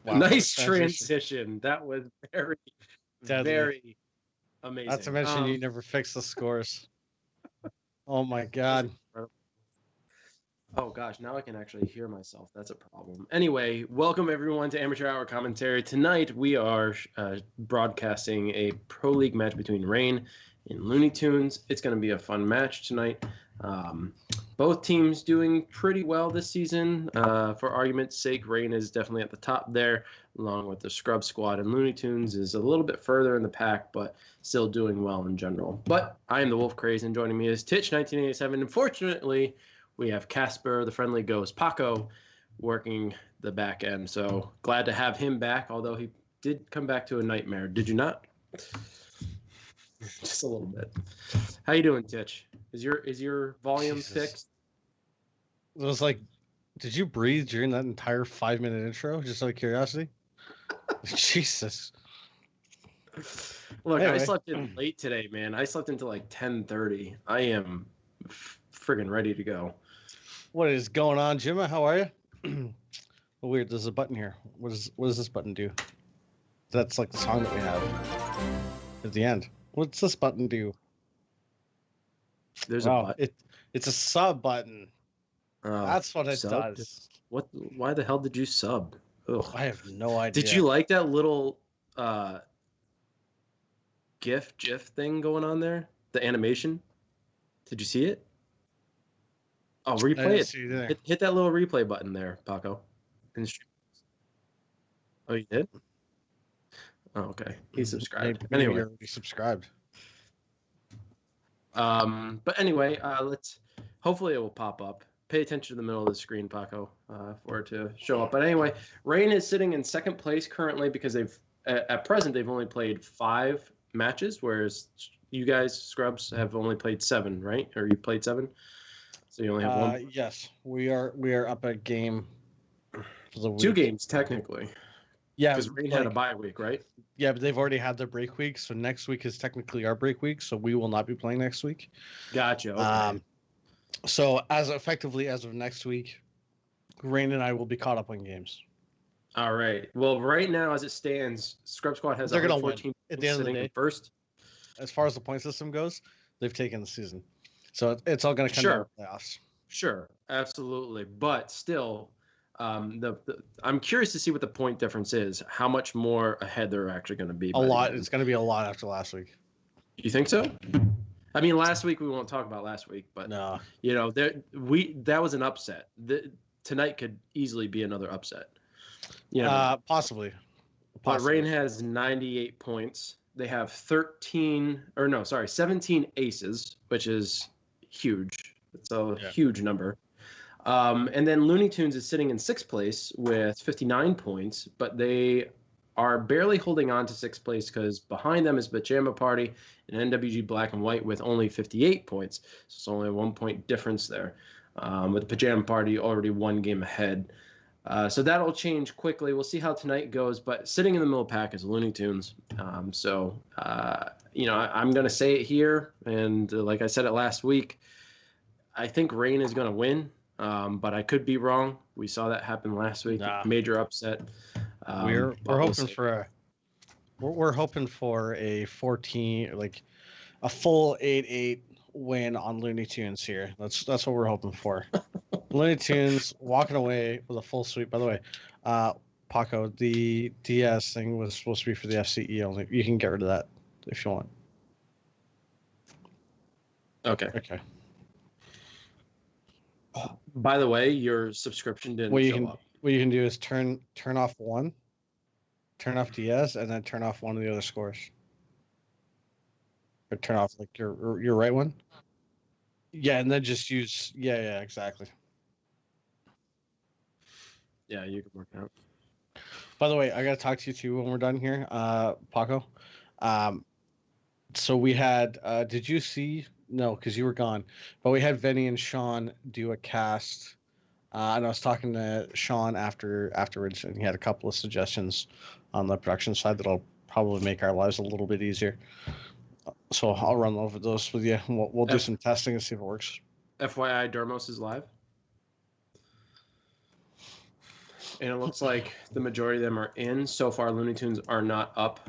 Wow, nice transition. That was very, Deadly. very amazing. Not to mention you never fix the scores. Oh my god. Oh gosh, now I can actually hear myself. That's a problem. Anyway, welcome everyone to Amateur Hour Commentary. Tonight we are broadcasting a Pro League match between Rain and Looney Tunes. It's going to be a fun match tonight. Both teams doing pretty well this season. For argument's sake, Rain is definitely at the top there, along with the Scrub Squad, and Looney Tunes is a little bit further in the pack, but still doing well in general. But I am the Wolf Craze, and joining me is Titch1987. Unfortunately, we have Casper, the Friendly Ghost, Paco, working the back end. So glad to have him back, although he did come back to a nightmare. Did you not? Just a little bit. How you doing, Titch? Is your volume fixed? It was like, did you breathe during that entire 5-minute intro? Just out of curiosity. Jesus. Look, I Anyway. slept in late today, man. I slept until like 10:30. I am friggin' ready to go. What is going on, Jimma? How are you? Oh, weird. There's a button here. What does this button do? That's like the song that we have at the end. What's this button do? There's a button. It's a sub button. That's what it Sub? does. What? Why the hell did you sub? Ugh. I have no idea. Did you like that little GIF thing going on there? The animation? Did you see it? Oh, replay it. Hit that little replay button there, Paco. Oh, you did? Oh, okay. He subscribed. Maybe anyway, you're already subscribed. But anyway, hopefully it will pop up. Pay attention to the middle of the screen, Paco, for it to show up. But anyway, Rain is sitting in second place currently because at present they've only played 5 matches, whereas you guys, Scrubs, have only played 7, right? Or you played 7, so you only have 1. Yes, we are up a game. For the week. 2 games technically. Yeah, because Rain had a bye week, right? Yeah, but they've already had their break week, so next week is technically our break week, so we will not be playing next week. Gotcha. Okay. So as of next week, Rain and I will be caught up on games. All right. Well, right now as it stands, Scrub Squad has 14 at the end of the day. First, as far as the point system goes, they've taken the season, so it's all going to come down to playoffs. Sure, absolutely, but still. I'm curious to see what the point difference is. How much more ahead they're actually going to be. A lot. It's going to be a lot after last week. You think so? I mean, last week we won't talk about last week, but no, that was an upset. Tonight could easily be another upset. Possibly. But Rain has 98 points. They have 17 aces, which is huge. It's a huge number. And then Looney Tunes is sitting in 6th place with 59 points, but they are barely holding on to 6th place because behind them is Pajama Party and NWG Black and White with only 58 points. So it's only a 1-point difference there, with the Pajama Party already 1 game ahead. So that'll change quickly. We'll see how tonight goes, but sitting in the middle of the pack is Looney Tunes. I'm going to say it here, and like I said it last week, I think Rain is going to win. But I could be wrong. We saw that happen last week. Major upset. We're hoping for a 14, like a full 8-8 win on Looney Tunes here. That's what we're hoping for. Looney Tunes walking away with a full sweep. By the way, Paco, the DS thing was supposed to be for the FCE only. You can get rid of that if you want. Okay. Okay. By the way, your subscription didn't show up. What you can do is turn off one, turn off DS, and then turn off one of the other scores. Or turn off like your right one. Yeah, and then just use exactly. Yeah, you can work it out. By the way, I gotta talk to you too when we're done here, Paco. So we had. Did you see? No, because you were gone. But we had Vinny and Sean do a cast, and I was talking to Sean afterwards, and he had a couple of suggestions on the production side that'll probably make our lives a little bit easier. So I'll run over those with you. We'll do some testing and see if it works. FYI, Dermos is live. And it looks like the majority of them are in. So far, Looney Tunes are not up.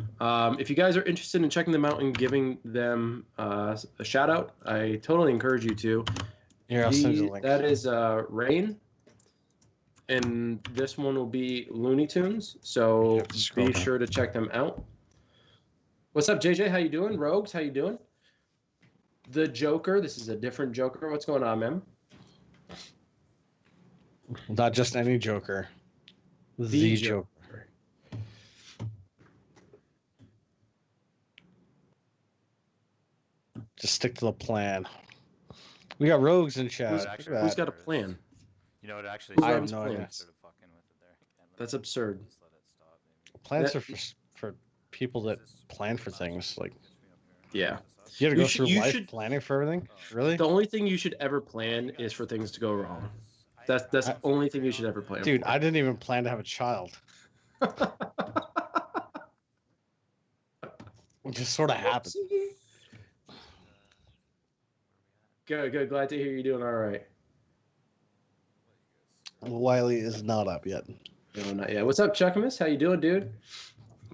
If you guys are interested in checking them out and giving them a shout out, I totally encourage you to. Here, I'll send you the link. That is Rain. And this one will be Looney Tunes. So be sure to check them out. What's up, JJ? How you doing? Rogues, how you doing? The Joker. This is a different Joker. What's going on, man? Not just any Joker. The Joker. Just stick to the plan. We got rogues in chat. Who's got a plan? You know what? Actually, I have no idea. That's absurd. Plans are for people that plan for things. Like, yeah. You have to go through life planning for everything? Really? The only thing you should ever plan is for things to go wrong. That's the only thing you should ever plan. Dude, I didn't even plan to have a child. It just sort of happened. Good. Glad to hear you're doing all right. Wiley is not up yet. No, not yet. What's up, Chuckamus? How you doing, dude?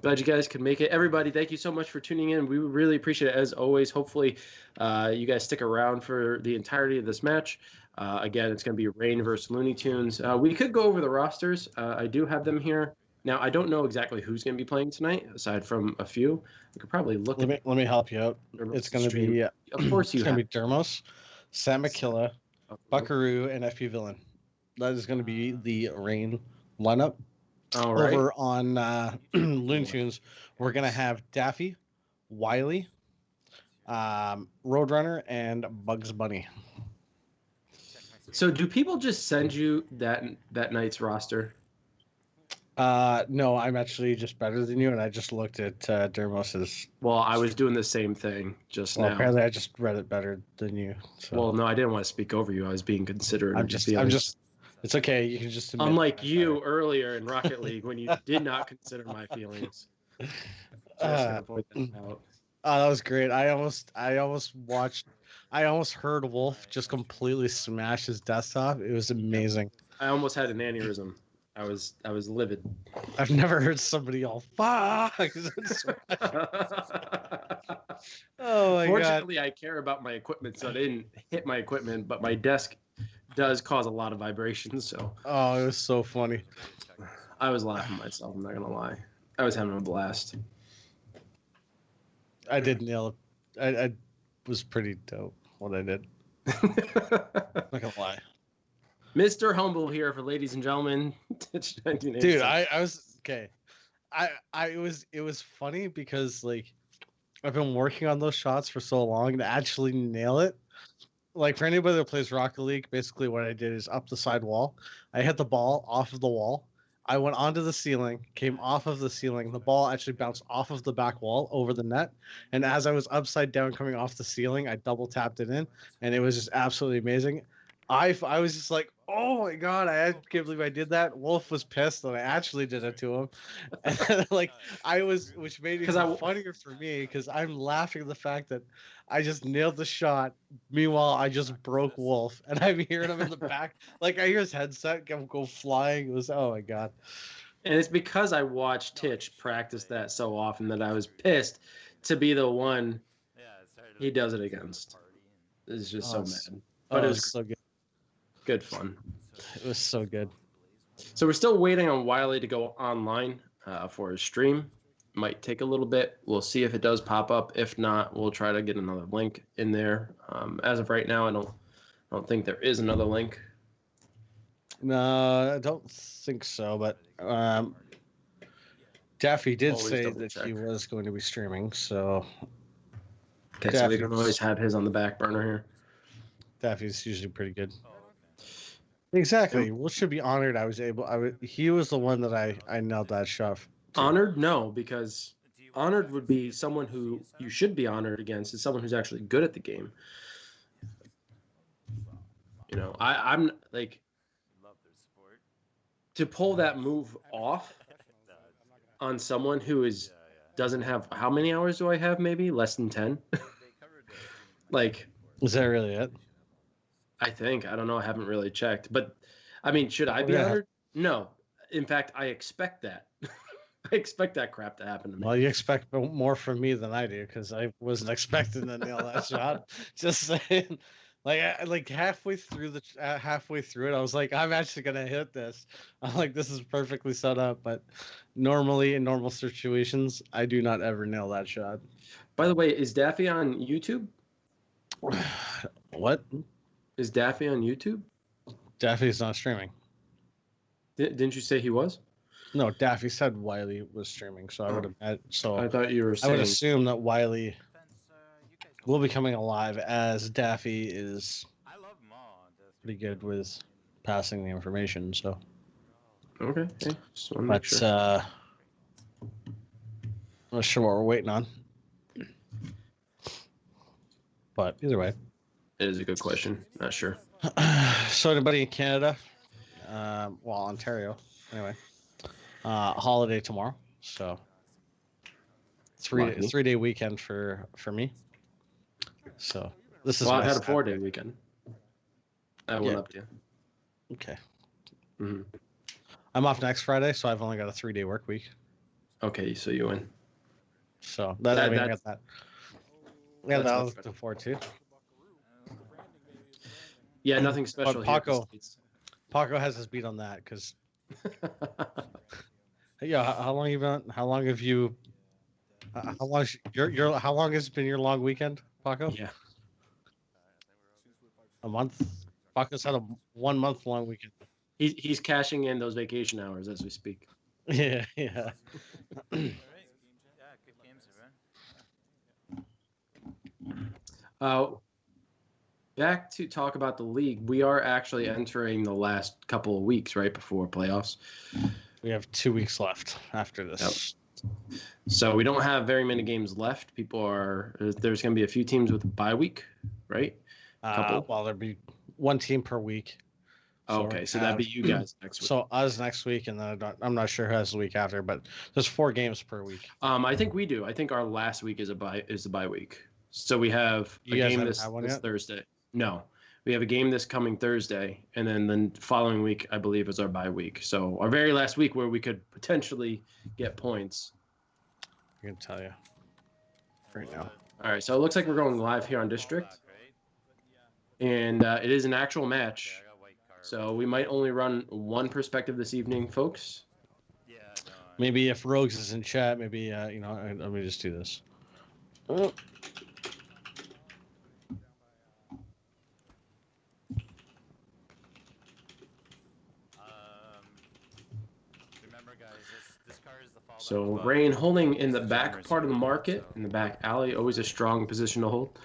Glad you guys could make it. Everybody, thank you so much for tuning in. We really appreciate it, as always. Hopefully, you guys stick around for the entirety of this match. Again, it's going to be Rain versus Looney Tunes. We could go over the rosters. I do have them here. Now, I don't know exactly who's going to be playing tonight, aside from a few. I could probably look Let me help you out. It's going to be, of course, it's going to be Dermos, Sam McKilla, Buckaroo, and FP Villain. That is going to be the Rain lineup. All right. Over on Looney Tunes, we're going to have Daffy, Wiley, Roadrunner, and Bugs Bunny. So do people just send you that night's roster? No, I'm actually just better than you, and I just looked at Dermos's. Well, I was doing the same thing just now. Apparently, I just read it better than you. So. Well, no, I didn't want to speak over you. I was being considerate. I'm just. It's okay. You can just. Unlike you earlier in Rocket League, when you did not consider my feelings. That was great. I almost heard Wolf just completely smash his desktop. It was amazing. I almost had an aneurysm. I was livid. I've never heard somebody all fuck. Oh my Fortunately, God. I care about my equipment, so I didn't hit my equipment, but my desk does cause a lot of vibrations. So. Oh, it was so funny. I was laughing myself. I'm not gonna lie. I was having a blast. I did nail it. I was pretty dope what I did. Not gonna lie. Mr. Humble here for ladies and gentlemen. Dude, I was okay. It was funny because like I've been working on those shots for so long to actually nail it. Like for anybody that plays Rocket League, basically what I did is up the side wall. I hit the ball off of the wall. I went onto the ceiling, came off of the ceiling. The ball actually bounced off of the back wall over the net. And as I was upside down coming off the ceiling, I double tapped it in, and it was just absolutely amazing. I was just like, oh my God, I can't believe I did that. Wolf was pissed that I actually did it to him. And then, like which made it funnier for me because I'm laughing at the fact that I just nailed the shot. Meanwhile, I just broke Wolf, and I'm hearing him in the back. Like I hear his headset go flying. It was, oh my God. And it's because I watched Titch practice that so often that I was pissed to be the one he does it against. It's just so mad. But it was so good. Good fun. It was so good. So we're still waiting on Wiley to go online for his stream. Might take a little bit. We'll see if it does pop up. If not, we'll try to get another link in there. As of right now, I don't think there is another link. No, I don't think so. But Daffy did say that he was going to be streaming. So okay, so we can always have his on the back burner here. Daffy's usually pretty good. Exactly. Will should be honored. He was the one that I nailed that shot. Honored? No, because honored would be someone who you should be honored against is someone who's actually good at the game. You know, I'm like to pull that move off on someone who doesn't have how many hours do I have? Maybe less than 10. Like, is that really it? I think. I don't know. I haven't really checked. But, I mean, should I be honored? No. In fact, I expect that. I expect that crap to happen to me. Well, you expect more from me than I do because I wasn't expecting to nail that shot. Just saying. Like halfway through it, I was like, I'm actually going to hit this. I'm like, this is perfectly set up. But normally, in normal situations, I do not ever nail that shot. By the way, is Daffy on YouTube? What? Is Daffy on YouTube? Daffy's not streaming. Didn't you say he was? No, Daffy said Wiley was streaming, so I would have. So I thought you were saying. I would assume that Wiley will be coming alive as Daffy is pretty good with passing the information. So. Okay. But I'm not sure what we're waiting on. But either way. It is a good question. Not sure. So anybody in Canada? Ontario. Anyway. Holiday tomorrow. So Lucky. 3-day weekend for me. So this is Well, my I've had a Saturday. 4-day weekend. I went Yeah. up to. Okay. Hmm. I'm off next Friday, so I've only got a 3-day work week. Okay, so you win. So I got that. I got that's that I much was better. looking forward to. Yeah, nothing special But here. in the States. Paco has his beat on that because yeah. How long have you? How long how long has been your long weekend, Paco? Yeah. A month. Paco's had a 1 month long weekend. He's cashing in those vacation hours as we speak. Yeah. Yeah, good games, man. Back to talk about the league. We are actually entering the last couple of weeks right before playoffs. We have 2 weeks left after this. Yep. So we don't have very many games left. There's going to be a few teams with a bye week, right? Well, there'll be one team per week. Okay, so that'd be you guys next week. So us next week, and then I'm not sure who has the week after, but there's 4 games per week. I think we do. I think our last week is the bye week. So we have a game this Thursday. No, we have a game this coming Thursday, and then the following week, I believe, is our bye week. So our very last week where we could potentially get points. I can tell you right now. All right, so it looks like we're going live here on District, and it is an actual match. So we might only run one perspective this evening, folks. Yeah. Maybe if Rogues is in chat, maybe let me just do this. Remember, guys, this car is the fallback. So Rain holding in the back part of the market, in the back alley, always a strong position to hold.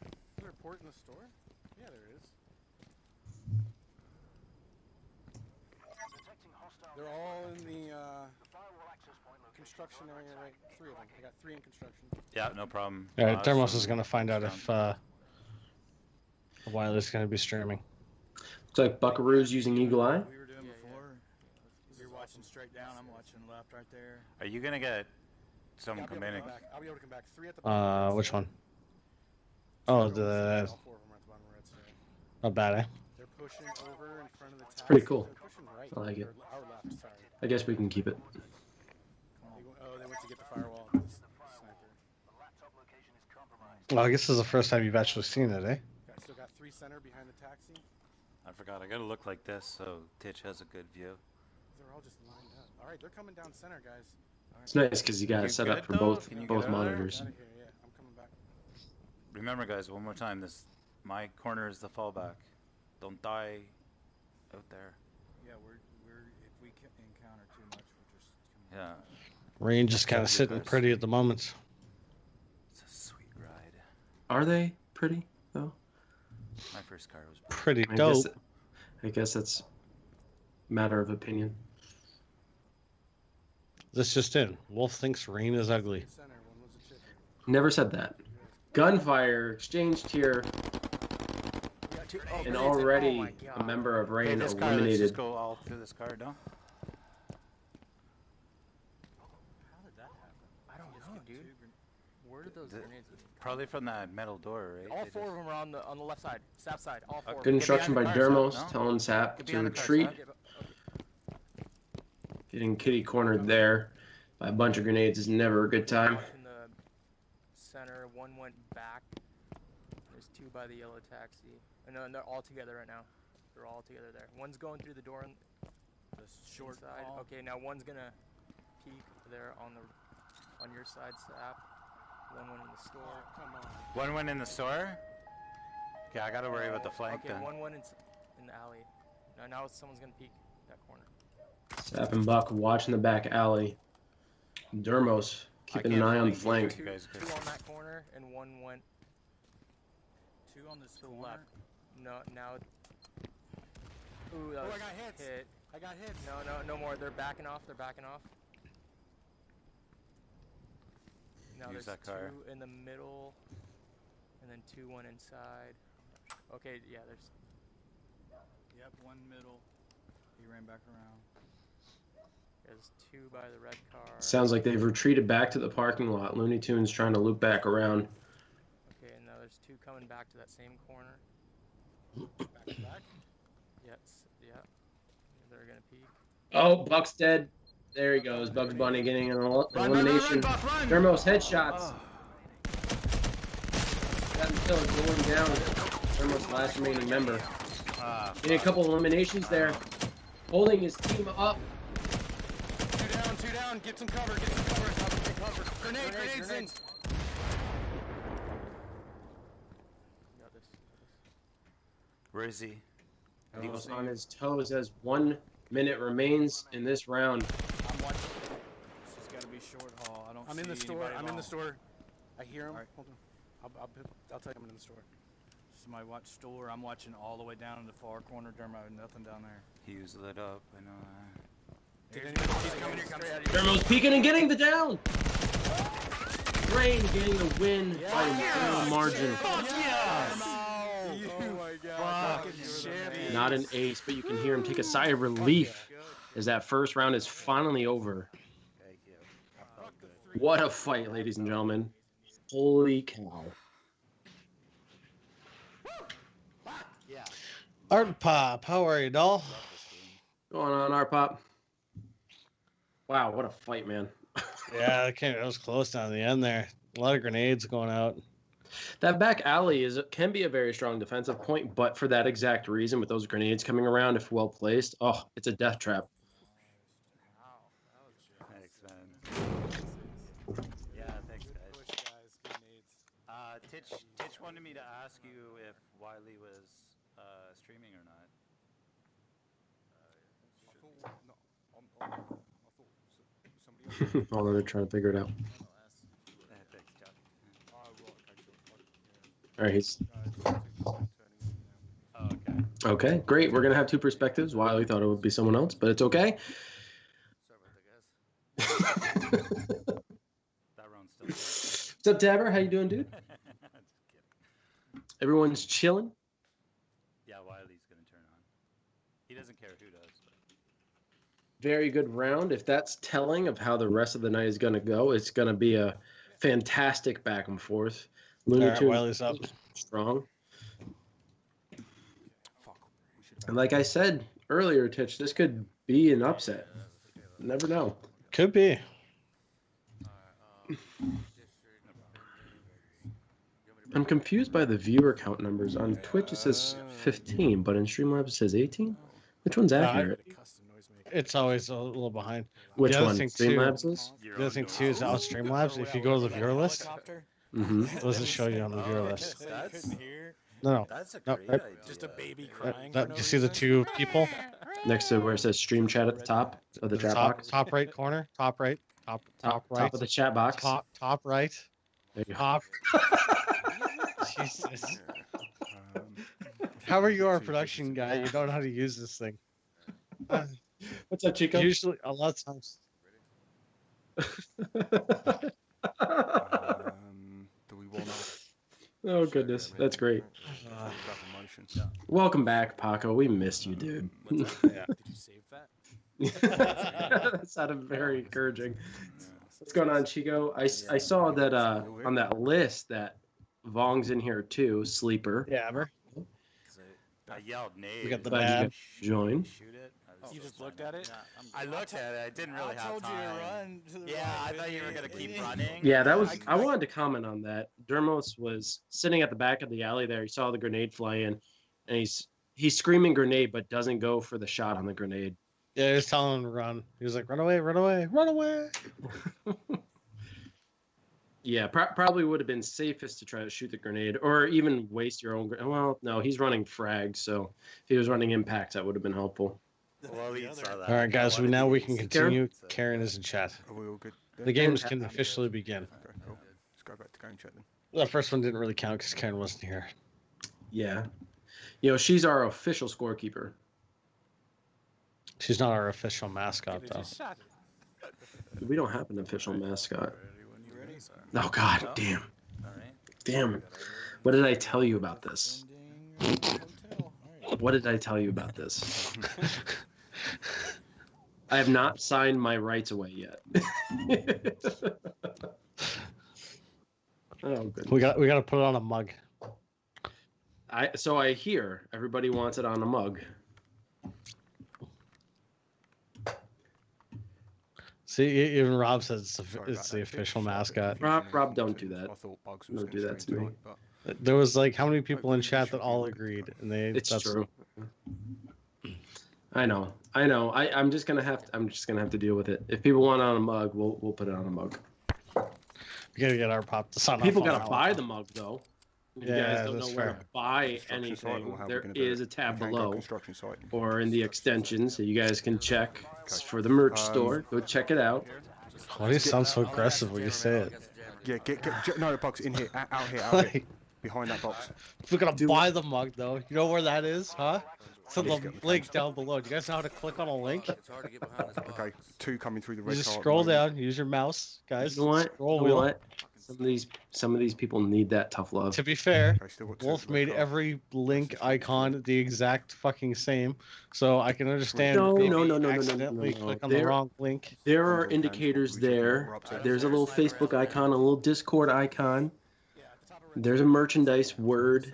Is there a port in the store? Yeah, there is. They're all in the construction area, right? 3 of them. I got 3 in construction. Yeah, no problem. Thermos is going to find out if Wiley's going to be streaming. Looks like Buckaroo's using Eagle Eye. We were doing before. You're watching straight down. I'm watching left right there. Are you gonna get someone come in? I'll be able to come back. 3 at the bottom. Which one? Oh, All 4 of them are at the bottom red side. Not bad, eh? They're pushing over in front of the taxi. pretty cool. They're pushing right. I like it. Or our left, sorry. I guess we can keep it. They went to get the firewall. The sniper. Well, I guess this is the first time you've actually seen it, eh? Still got 3 center behind the taxi. I forgot. I gotta look like this so Titch has a good view. They're all just lined up. All right, they're coming down center, guys. It's nice because you got it set up for both monitors. Out of here, yeah. I'm coming back. Remember, guys, one more time. My corner is the fallback. Don't die out there. Yeah, we're if we encounter too much, we're just coming. Yeah. Rain just kind of sitting pretty at the moment. It's a sweet ride. Are they pretty though? My first car was Pretty dope. I guess that's a matter of opinion. This just in. Wolf thinks Rain is ugly. Center, one was a chipper. Never said that. Gunfire exchanged here, and already a member of Rain this car, let's eliminated. just go all through this car, no? How did that happen? I don't know, dude. Where did those grenades come? Probably from that metal door, right? All They 4 just- of them are on the left side, south side. All 4. Good instruction by Get behind the cars, Dermos, no? telling Sap Get to behind the cars, retreat. Sap. Getting kitty cornered there by a bunch of grenades is never a good time. In the center, one went back. There's 2 by the yellow taxi. And they're all together right now. They're all together there. One's going through the door on The short side. hall. Okay, now one's gonna peek there on your side, Sap. One went in the store. Come on. One went in the store? Okay, I gotta worry about the flank Okay, then. one went in the alley. Now someone's gonna peek that corner. Sap and Buck watching the back alley. Dermos keeping an eye on the flank. You guys Two on that corner, and one went 2 on this to the corner. left. No, now. Ooh, that Oh, was I got hits. hit. I got hit. No more. They're backing off. Now Use there's that car. 2 in the middle, and then 2 went inside. Okay, yeah, there's. Yep, one middle. He ran back around. There's 2 by the red car. Sounds like they've retreated back to the parking lot. Looney Tunes trying to loop back around. Okay, and now there's 2 coming back to that same corner. Back to back. Yes, yeah. They're gonna peek. Oh, Buck's dead. There he goes. Bugs Bunny getting an elimination. Dermos headshots. Got him still going down. Dermos last remaining member. Getting a couple eliminations there. Holding his team up. 2 down. Get some cover. Get cover. Grenades in. Got this. Where is he? Dermos on his toes as 1 minute remains in this round. I'm watching. This has got to be short haul. I don't I'm see in the store. anybody I'm in the long. store. I hear him. Alright. Hold on. I'll tell you I'm in the store. Somebody watch store. I'm watching all the way down in the far corner. Dermot, nothing down there. He was lit up. I know. He's coming straight at you. Dermos peeking and getting the down. Rain getting the win by a small margin. Oh my god. Fucking champion. Not an ace, but you can hear him take a sigh of relief as that first round is finally over. Thank you. I felt good. What a fight, ladies and gentlemen. Holy cow. Art Pop, how are you, doll? Going on, our pop. Wow, what a fight, man. Yeah, that was close down to the end there. A lot of grenades going out. That back alley can be a very strong defensive point, but for that exact reason, with those grenades coming around, if well placed, oh, it's a death trap. Thanks, man. Yeah, thanks, guys. Push guys. Grenades. Titch wanted me to ask you if Wiley was streaming or not. Although they're trying to figure it out. Thanks, Chuck. All right, he's Oh, okay. okay. Great. We're gonna have 2 perspectives. Wiley thought it would be someone else, but it's okay. That round's still What's up, Dabber? How you doing, dude? Just kidding. Everyone's chilling. Yeah, Wiley's gonna turn on. He doesn't care who does. But... Very good round. If that's telling of how the rest of the night is gonna go, it's gonna be a fantastic back and forth. Looney All right, Tunes Wiley's up. strong. And like I said earlier, Titch, this could be an upset. Never know. Could be. I'm confused by the viewer count numbers. On Twitch it says 15, but in Streamlabs it says 18. Which one's accurate? Custom noisemaker. It's always a little behind. Which the other one? thing, too- Streamlabs is? The other thing too is on Streamlabs, if you go to the viewer list, Mm-hmm. it doesn't show you on the viewer list. So you couldn't hear. No, That's a No, great right- idea. Just a baby no. crying. Do you see the 2 people? Next to where it says stream chat at the top of the chat box. Top right corner, top right, top right, Top of the chat box. top right, There you go. top. Jesus. How are you our production guy? You don't know how to use this thing. What's up, Chico? Usually, a lot of times. Do we want Oh, goodness. That's great. to Welcome back, Paco. We missed you, dude. Yeah. Did you save that? That sounded very encouraging. What's going on, Chico? I saw that on that list that Vong's in here too, sleeper. Yeah, Amber. I yelled nade. We got the Glad you bad. guys join. Shoot it. You just looked at it? I looked at it. I didn't really have told time. you to run. To the Yeah, right, I thought you were gonna didn't keep running. Yeah, that was. I wanted to comment on that. Dermos was sitting at the back of the alley there. He saw the grenade fly in, and he's screaming grenade, but doesn't go for the shot on the grenade. Yeah, he was telling him to run. He was like, "Run away, run away, run away." Yeah, probably would have been safest to try to shoot the grenade, or even waste your own. Well, no, he's running frag, so if he was running impacts, that would have been helpful. Well, he saw that. All right, guys. Now we can continue. So- Karen is in chat. Are we all good? The games can officially begin. Okay, cool. Let's go back to game chat then. The first one didn't really count because Karen wasn't here. Yeah, she's our official scorekeeper. She's not our official mascot, Could've though. just shot it. We don't have an official mascot. You ready? Oh God, damn, All right. damn. What did I tell you about this? Hotel. All right. What did I tell you about this? I have not signed my rights away yet. Oh, good. We got to put it on a mug. So I hear everybody wants it on a mug. See, even Rob says it's Sorry about the that. official mascot. Rob, don't do that. I thought Bugs was Don't gonna do that stream to me. tonight, but There was like how many people in Hopefully we chat should that be all able to agreed, go. and they. It's that's true. I know. I'm just gonna have to deal with it. If people want it on a mug, we'll put it on a mug. We gotta get our pop to sign off People on gotta that buy one. the mug though. If Yeah, you guys don't that's know where fair. to buy construction site, anything, or how we're there gonna do is it. a tab We can go below construction site. or in the extensions, so you guys can check Okay. for the merch store. Go check it out. Why do you sound so aggressive when you say it? Yeah, no, Bugs in here, out here, behind that box. If we're gonna buy the mug though, you know where that is, huh? It's on Please the get the link cans. down below. Do you guys know how to click on a link? It's hard to get behind this box. Okay, 2 coming through the You red just car at the scroll moment. down, use your mouse, guys. You know what? Scroll You know wheel. what? Some of these people need that tough love. To be fair, Okay, still got 2 Wolf at the red made car. every link icon the exact fucking same, so I can understand. No, maybe no, no, no, no, accidentally no, no. click on the There- wrong link. There Thumbs are all hands, indicators what we checking what there. we're up to. There's a little Facebook icon, a little Discord icon. There's a merchandise word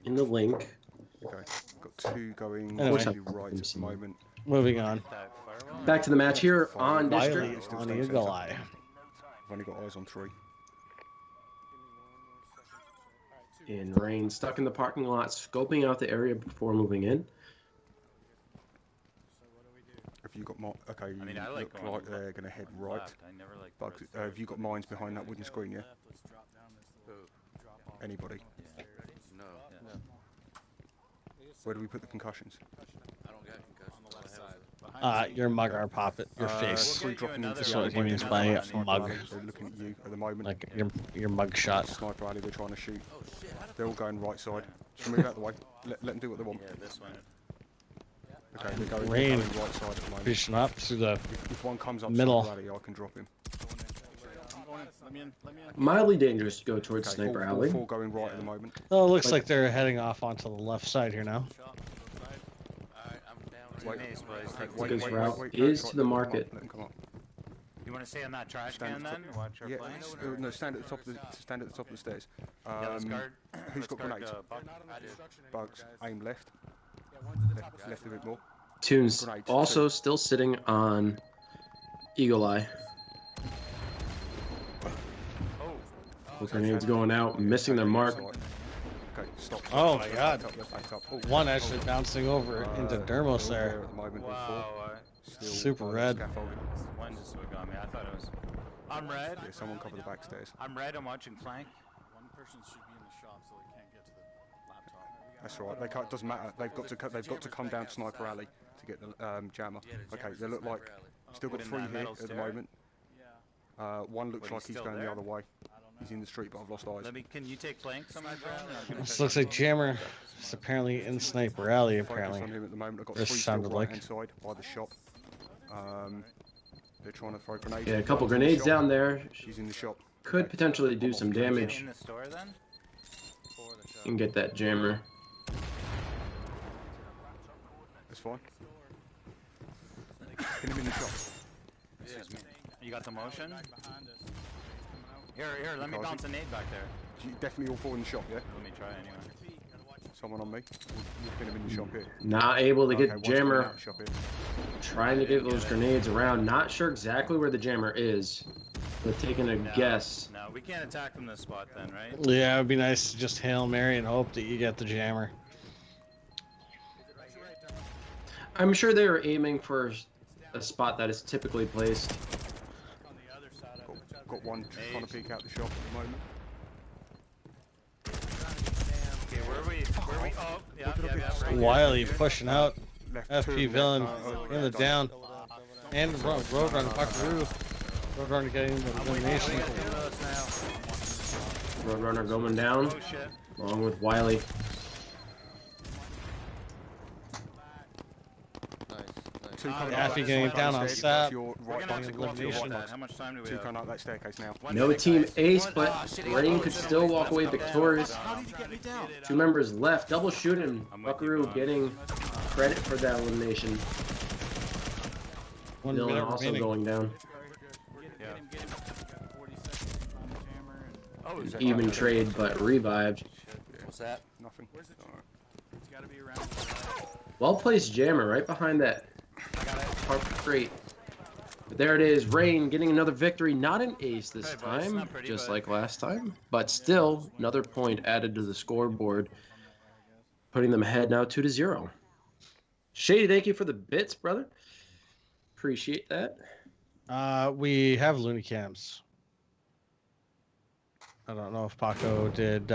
in the link. Okay, got 2 going Anyway. to the right at the moment. Moving on. That firewall? Back to the match here on Wiley District. Still on staying Eagle centre. Eye. I've only got eyes on 3. In rain, stuck in the parking lot, scoping out the area before moving in. Have you got okay, I mean, I like look going like they're gonna head right. left. I never like Bugs, have you got mines behind that wooden screen, yeah? Anybody? No, Where do we put the concussions? I don't got concussions. I have Your mug or pop it, your face. 3 dropping into That's the what he alley, means one by down sniper mug. alley, they're looking at you at the moment. Like your mug shot. Sniper alley, they're trying to shoot. Oh shit, how the They're all going right side. Just move out the way. Let them do what they want. Yeah, this one. Okay, they're going Rain. right side at the moment. Pushing up through the. If one comes up Middle. Sniper alley, I can drop him. Let me in. Mildly dangerous to go towards Okay, Sniper all Alley. 4 going right at the moment. Oh, it looks Like- like they're heading off onto the left side here now. Alright, I'm down. Wait, Nice, boys. okay, Wait, His wait, route wait, is let to them the come up, market. Let them come up. You want to stay on that trash Stand can at then? the Watch our Yeah, flanks? no, stand at the top of the stairs. Yeah, let's guard. who's let's got guard, grenades? Buck. Bugs, aim left. Left a bit more. Toons Grenades, also still sitting on Eagle Eye. Oh, Grenades going out, missing their mark. Okay, stop. Oh my God. Back up. Oh, One actually bouncing over into Dermos they're there. at the moment, all wow. four. Still Super by the red. scaffolding. One just would got me. I thought it was. I'm red. Yeah, someone cover the back stairs. I'm red. I'm watching flank. One person should be in the shop so they can't get to the laptop. That's all right. They can't. Doesn't matter. They've got to come down to Sniper Alley to get the jammer. Yeah, the Okay, jammer's they at look like Sniper Alley. still got Within 3 that here metal at the stair? moment. Yeah, One looks But like he's he's still going there? the other way. I don't know. He's in the street, but I've lost eyes. Let me. Can you take flanks on my drone? This looks like Jammer is apparently in Sniper Alley. Focus Apparently, on him at the moment. I've got This 3 still sounded right like. hand side by the shop. They're trying to throw grenades. Yeah, a at couple Bugs in the grenades shop. down there. She's in the shop. Could potentially do some damage In the store then? and get that jammer. That's fine. Get him in the shop. Excuse me. You got the motion? Behind us. Here, let me Because bounce a nade back there. Definitely all 4 in the shop, yeah? Let me try anyway. Someone on me. We'll pin him in the shop here. Not able to Okay, get one's coming jammer. out the shop here. Trying to get those grenades around. Not sure exactly where the jammer is, but taking a No, guess. No, we can't attack from this spot then, right? yeah, it'd be nice to just Hail Mary and hope that you get the Jammer. I'm sure they are aiming for a spot that is typically placed. On the other side of it. Got one trying to peek out the shop at the moment. Okay, where are we? Oh, yeah, right here. Wiley pushing out. Left FP 2, villain left, in the down. And Roadrunner, Buckaroo. Roadrunner getting the elimination. Roadrunner going down, Oh shit. along with Wiley. Two coming Yeah, out if you're that getting side down on stairs, sap, to your We're right gonna have box, to to go up your elimination. that. box. How much time do we Two have? coming out that staircase now. One No minute, team guys. ace, One- but ah, shit, Rain he could goes. still walk away Let's go. victorious. How did you get me down? 2 members left. Double shooting. I'm with you, Buckaroo Bob. getting credit for that elimination. 1 Dylan minute also remaining. going down. Yeah. Get him. You got 40 seconds on the jammer. And Oh, is that Even right? trade, but revived. What's that? Nothing. Where's the Alright. it's got to be around. Well placed jammer right behind that tarp crate. But there it is, Rain getting another victory. Not an ace this Hey, but it's time, not pretty, just but- like last time. But still, another point added to the scoreboard, putting them ahead now 2-0. Shady, thank you for the bits, brother. Appreciate that. We have Looney cams. I don't know if Paco did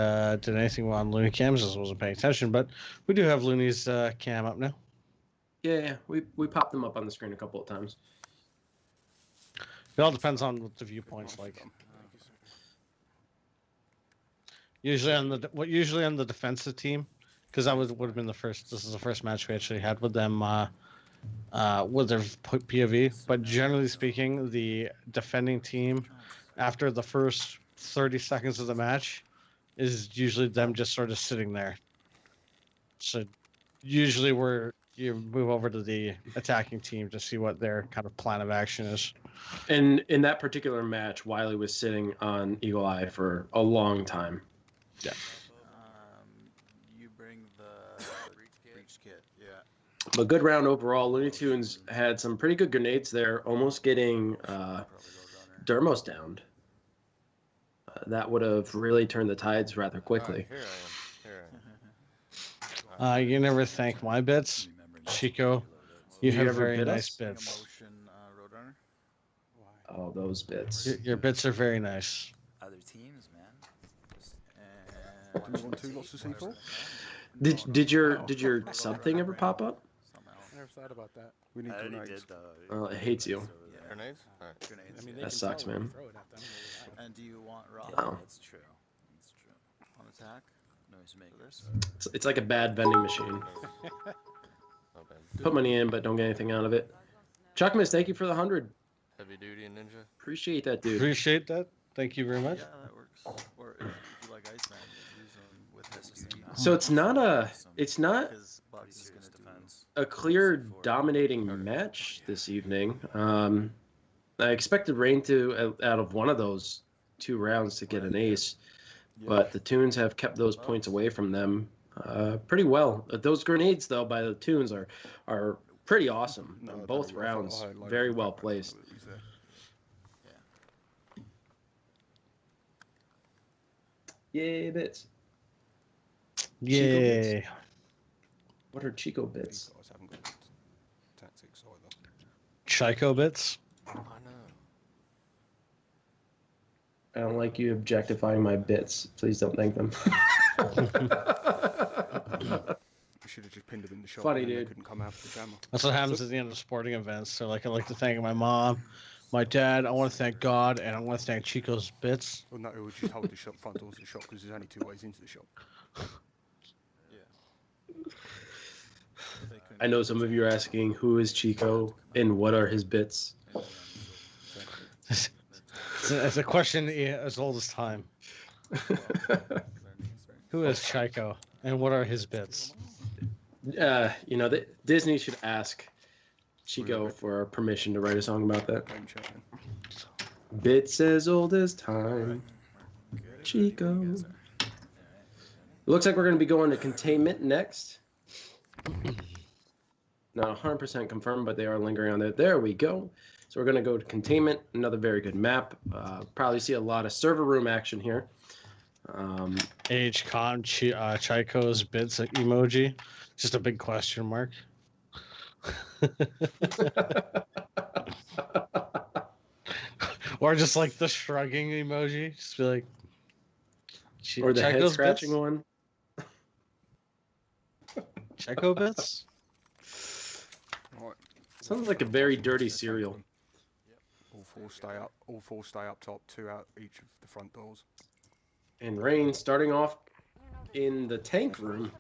anything on Looney cams. Just wasn't paying attention, but we do have Looney's cam up now. Yeah, we popped them up on the screen a couple of times. It all depends on what the viewpoint's like. Usually on the defensive team, because that would have been the first. This is the first match we actually had with them with their POV. But generally speaking, the defending team, after the first 30 seconds of the match, is usually them just sort of sitting there. So usually you move over to the attacking team to see what their kind of plan of action is. And in that particular match, Wiley was sitting on Eagle Eye for a long time. Yeah. You bring the breach kit. Yeah. But good round overall. Looney Tunes had some pretty good grenades there, almost getting Dermos downed. That would have really turned the tides rather quickly. Here I am. You never thank my bits, Chico. You Do you have ever very bid nice us? bits. Motion Roadrunner. Oh, those bits. Your bits are very nice. Other teams, man. Do we want 2 lots of C4? Did your sub thing ever pop up? I never thought about that. We need I already grenades. did. Well, it hates you. Grenades? Alright. Grenades. I mean, they That can sucks, tell when man. you throw it at them. And do you want raw Oh. That's true. That's true. on attack? Noise makers. It's like a bad vending machine. Not bad. Put money in, but don't get anything out of it. Chuck Miss, thank you for the 100. Heavy duty and ninja. Appreciate that, dude. Appreciate that. Thank you very much. Yeah, that works. Or if you like Iceman, use them with SSD. So it's not Because Bucks is gonna defense. a clear dominating match this evening. I expected Rain to, out of one of those 2 rounds, to get an ace, but the Toons have kept those points away from them pretty well. Those grenades, though, by the Toons are pretty awesome. No, I Both don't know. I thought rounds, I highlighted very the well background placed. that was there. Yay, bits. Yay. What are Chico These bits? guys haven't got tactics either. Chico bits. I know. I don't like you objectifying my bits. Please don't thank them. We should have just pinned them in the shop. Funny, and then dude. They couldn't come out of the jammer. That's what happens at the end of sporting events. So, like, I'd like to thank my mom, my dad. I want to thank God, and I want to thank Chico's bits. Well, no, we just hold the shop front doors of the shop because there's only 2 ways into the shop. I know some of you are asking who is Chico and what are his bits. It's a question as old as time. Who is Chico, and what are his bits? Disney should ask Chico for permission to write a song about that. Game chat, man. Bits as old as time. Chico. It looks like we're going to be going to containment next. Not 100% confirmed, but they are lingering on there. There we go. So we're going to go to containment. Another very good map. Probably see a lot of server room action here. HCon Chico's bits emoji. Just a big question mark. Or just like the shrugging emoji. Just be like. Or the head Chico's scratching bits? one. Chico bits? Right. Sounds like a very dirty cereal. All 4 stay up. All 4 stay up top. 2 out each of the front doors. And Rain starting off in the tank room.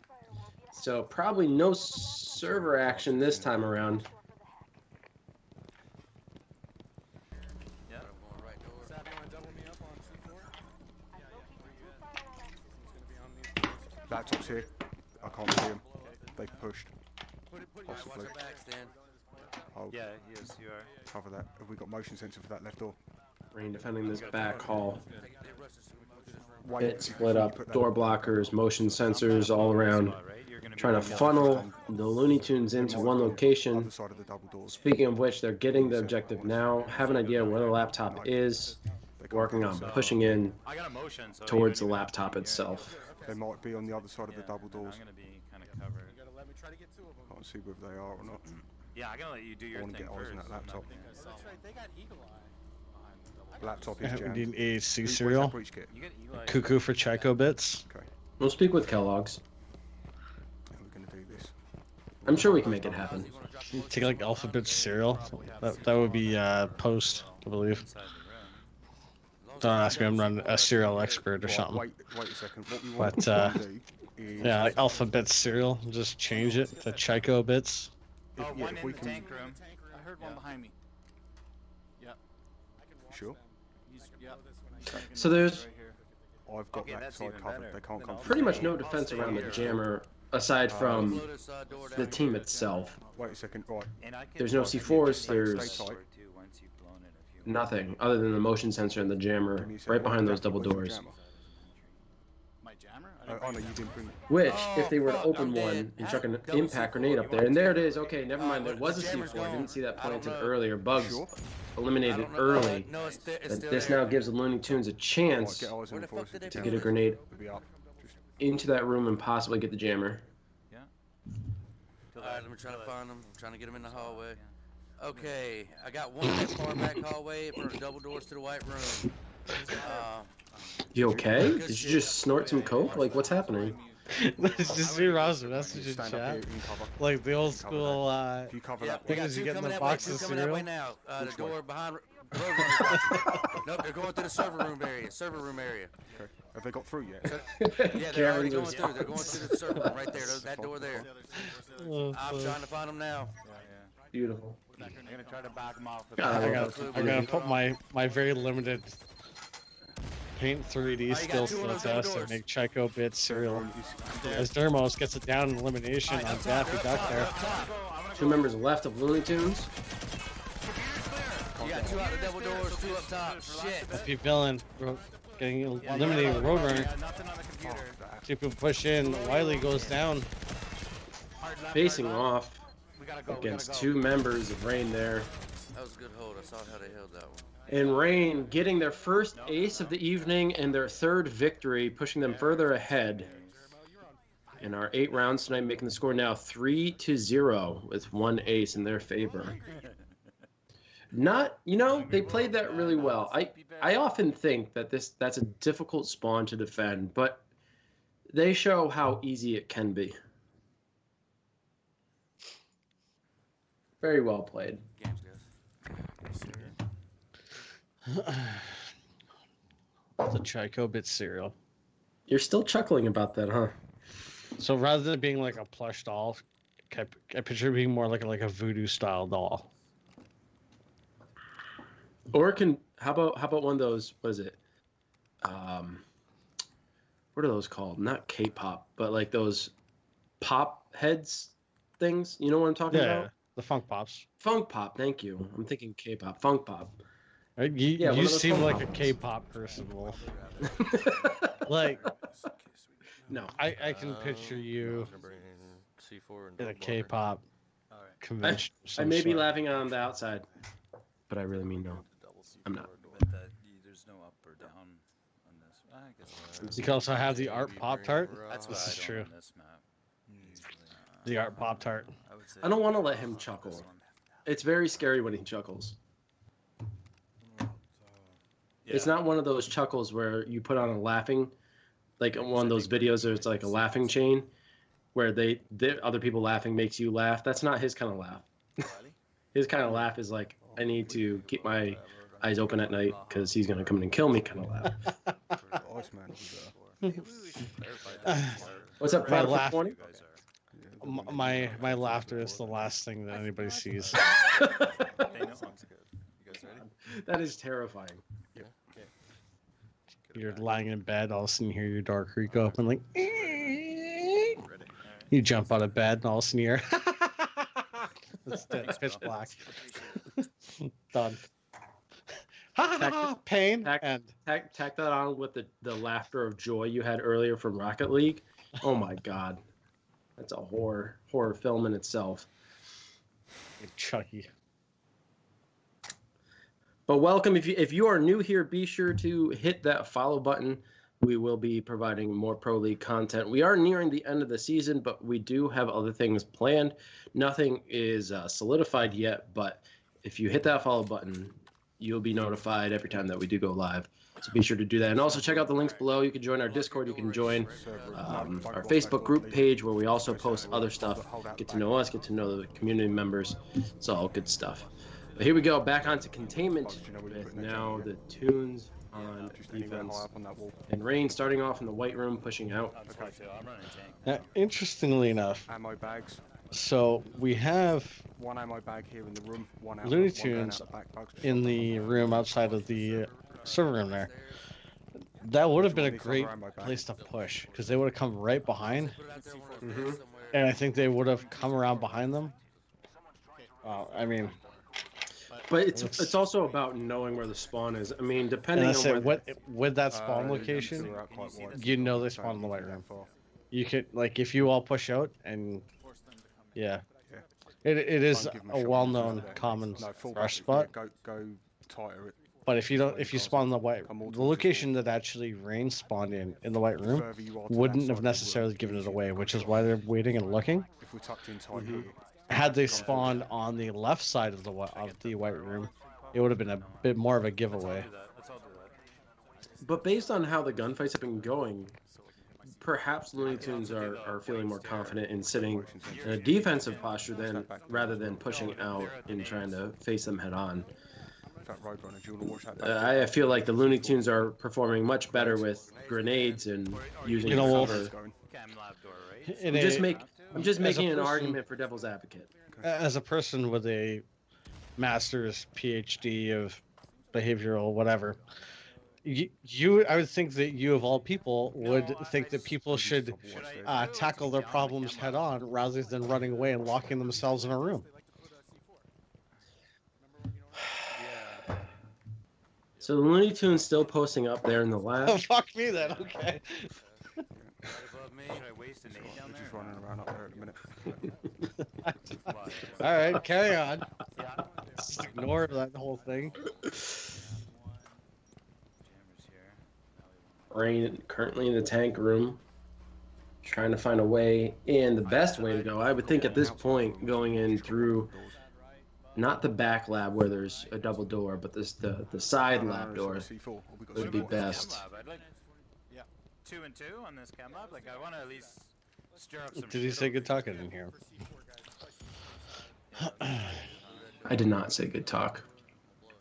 So probably no server action this time around. I'm going right door. Sav, you want to double me up on C4? Yeah. Where you at? He's going to be on these doors. Laptop's here. I can't see him. They pushed. Put your Possibly. Watch your back, Stan. Hold. Yeah, yes, you are. Cover that. Have we got motion sensor for that left door? Rain defending this back hall. Wait, Pit if split you up, put that door on the blockers, motion So I'm sensors gonna all blow this around. spot, right? You're gonna be Trying to on the funnel the Looney Tunes They into might one have gone location. Other side of the double doors. Speaking of which, they're getting the Reset. objective I wanna now. see. Have an idea where the laptop is. They can't Working do on this. pushing in I got a motion, so you towards the don't even have to laptop be here. itself. They might be on the other side of the double Yeah, doors. I'm gonna be kind of covered. Let me try to get 2 of them. Can't see whether they are or not. Yeah, I'm gonna let you do your wanna thing get eyes on first. that laptop. That's right, they got Eagle Eye behind the double. Laptop is We jammed. need AHC Where's that cereal. breach kit? You get Eli. Cuckoo for Chico bits. Okay, We'll speak with Kellogg's. yeah, we're gonna do this. I'm sure we can make it happen. Take like alphabet cereal. That would be post, I believe. Inside the room. Don't ask me, I'm not a cereal expert or Right, something. wait a second. What we want But, to do is Yeah, like alphabet cereal. Just change it to Chico bits. Oh, If- yeah, one if in we the can- tank room. I heard one behind me. Sure. So there's I've got Okay, that that's side even covered. better. They can't Then come I'll through. pretty much no I'll defense stay around the here. jammer aside from Blow this door down the here. team itself. Wait a second. Right. And I can There's no blow it. C4s, Stay there's tight. Too, once you've blown it, if you want. nothing other than the motion sensor and the jammer Give me a second. right behind those Exactly, double where's your doors. jammer? My jammer? Oh no, you didn't bring. Which, Oh, if they were to fuck, open I'm one dead. and chuck an Double impact C4. grenade up there, and there it is. Okay, never mind. There but was a the jammer's C4. I didn't gone. see that I don't planted know. earlier. Bugs Sure. eliminated I don't know. early. No, it's But still this there. now gives the Looney Tunes a Right, chance get eyes Where on the the fuck force did they to put get a it? grenade to be up. Just into that room and possibly get the jammer. Yeah. Alright, let me try to find them. I'm trying to get them in the hallway. Okay, I got one in that far back hallway in front of the double doors to the white room. You okay? Did you just snort some coke? Like, what's happening? It's just your roster message in stand up here chat. in cover. Like the old Cover school, If you cover Yeah, that, we Thing got is, you two get in coming the that way, box two of coming that way cereal? now. The Which way? door behind Roadrunner's nope, they're going through the server room area. Server room area. okay. Have they got through yet? Yeah, they're already Karen's going are- through. They're going through the server room right there. That door there. Oh, I'm trying to find them now. Beautiful. I'm gonna try to back them off with Ah, I well, gotta put my very limited Paint 3D you got skill two to of the those double test and doors. make Chico bits cereal. Is- As Dermos gets it down in elimination on Daffy Duck there. Two members left of Looney Tunes. You got two out the double doors, two up top. Shit. FP Villain getting eliminated Roadrunner. Yeah, nothing on the computer. Two people push in. Wiley goes down. Hard left, Facing hard left. off We gotta go. against we gotta two members of Rain there. That was a good hold. I saw how they held that one. And Rain getting their first ace of the evening and their third victory, pushing them further ahead. In our 8 rounds tonight, making the score now 3-0 with one ace in their favor. Not, they played that really well. I often think that that's a difficult spawn to defend, but they show how easy it can be. Very well played. Games, guys. The Chico bit cereal. You're still chuckling about that, huh? So rather than being like a plush doll, I picture it being more like a voodoo style doll. Or how about one of those, what is it? What are those called? Not K-pop, but like those pop heads things. You know what I'm talking Yeah, about? the Funk Pops. Funk pop, thank you. I'm thinking K-pop, funk pop. Right? Yeah, one You of those seem Funk like a Pops. K-pop person, Wolf. Like No. I can picture you Gonna bring in C4 and in a double blocker. K-pop Alright. convention. of I some may be sort. laughing on the outside, but I really mean no. I'm not. But there's no up or down on this. I guess You can also have the art Pop-Tart. that's This what is I true. don't on this map. Easily. The art Pop-Tart. I would say I don't want to let him chuckle. this one. It's very scary when he chuckles. It's Yeah. not one of those chuckles where you put on a laughing, like one of those videos where it's like a laughing chain, where the other people laughing makes you laugh. That's not his kind of laugh. His kind of laugh is like, I need to keep my eyes open at night because he's gonna come in and kill me kind of laugh. Iceman was, What's up, My Prodigal laugh- 20? You guys are. My laughter is the last thing that anybody sees. They know. You guys ready? That is terrifying. You're lying in bed, all of a sudden you hear your door creak open, like Ready? you jump out of bed, and all of a sudden you're It's dead, pitch black. Done. Ha ha ha! Pain. Tack that on with the laughter of joy you had earlier from Rocket League. Oh my god, that's a horror film in itself. Chucky. But welcome. If you are new here, be sure to hit that follow button. We will be providing more Pro League content. We are nearing the end of the season, but we do have other things planned. Nothing is solidified yet, but if you hit that follow button, you'll be notified every time that we do go live. So be sure to do that. And also check out the links below. You can join our Discord. You can join our Facebook group page where we also post other stuff. Get to know us, get to know the community members. It's all good stuff. But here we go. Back onto containment with now the Toons on defense. And Rain starting off in the white room, pushing out. Now, interestingly enough, ammo bags. So we have One ammo bag here in the room. One ammo, Looney one going Tunes out the back box. in the room outside of the server room there. That would have been a great place to push because they would have come right behind. And I think they would have come around behind them. I mean, but it's also about knowing where the spawn is. I mean, depending on where with that spawn location, you know they spawn in the white room. You could like if you all push out and yeah, it is a well-known common rush spot. Go tighter. But if you spawn in the the location that actually Rain spawned in the white room wouldn't have necessarily given it away, which is why they're waiting and looking. If we tucked in tight here. Had they spawned on the left side of the white room, it would have been a bit more of a giveaway. But based on how the gunfights have been going, perhaps Looney Tunes are feeling more confident in sitting in a defensive posture rather than pushing out and trying to face them head on. I feel like the Looney Tunes are performing much better with grenades and using cover. I'm just making an argument for devil's advocate. As a person with a master's PhD of behavioral whatever, I would think that you of all people would think that people should tackle their problems head on rather than running away and locking themselves in a room. So the Looney Tunes still posting up there in the lab. Oh, fuck me then, okay. Just running around up there at the minute. Alright, carry on. Just ignore that whole thing. Rain currently in the tank room, trying to find a way in. The best way to go, I would think at this point, going in through not the back lab where there's a double door, but the side lab door would be best. 2 and 2 on this chem lab. Like I want to at least stir up some. Did he say good talking in here? I did not say good talk.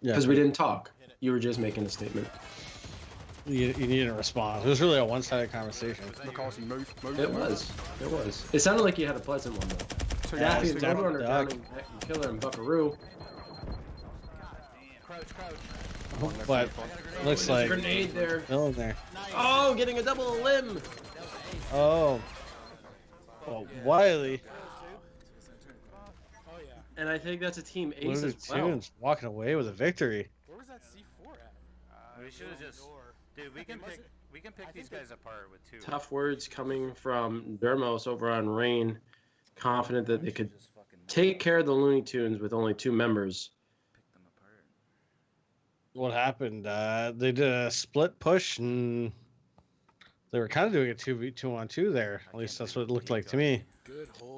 Because we didn't talk. You were just making a statement. You didn't respond. It was really a one-sided conversation. It was. It sounded like you had a pleasant one though. Daffy and Roadrunner down and Killer and Buckaroo. But looks like grenade there. Still in there. Oh, getting a double limb. Oh. Well, Wiley. And I think that's a team ace as well. Tunes walking away with a victory. Where was that C4 at? We should have just, dude. We can pick these guys apart with 2. Tough words coming from Dermos over on Rain. Confident that they could take care of the Looney Tunes with only 2 members. What happened? They did a split push and they were kind of doing a 2v2-on-2 there. At least that's what it looked like to me.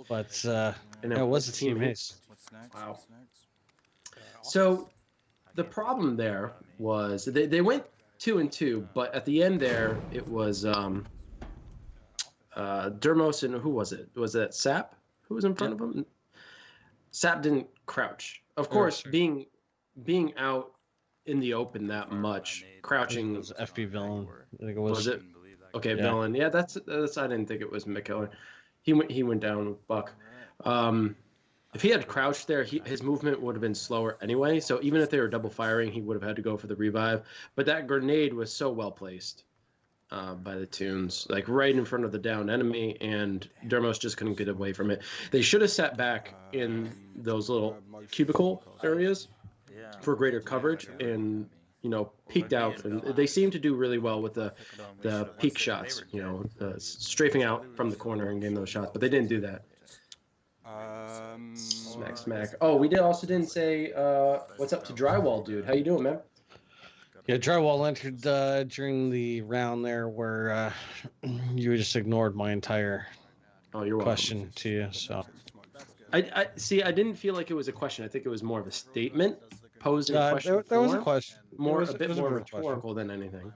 But it was a team ace. Wow. So the problem there was they went 2 and 2, but at the end there it was Dermos and who was it? Was that Sap? Who was in front of him? Sap didn't crouch. Of course, being out in the open that much, crouching. It was FB Villain. I think it was. Was it? Okay, yeah. Villain. Yeah, that's. I didn't think it was McKellar. He went down with Buck. If he had crouched there, his movement would have been slower anyway. So even if they were double firing, he would have had to go for the revive. But that grenade was so well placed. by the Toons, like right in front of the downed enemy, and Dermos just couldn't get away from it. They should have sat back in those little cubicle areas Yeah. for greater coverage and, you know, peeked out. And they seem to do really well with the peak shots, you know, strafing out from the corner and getting those shots, but they didn't do that. Smack. Oh, we didn't say what's up to Drywall, dude. How you doing, man? Yeah, Drywall entered during the round there where you just ignored my entire question to you. So I see. I didn't feel like it was a question. I think it was more of a statement posed in question. There was a question. A bit more rhetorical than anything.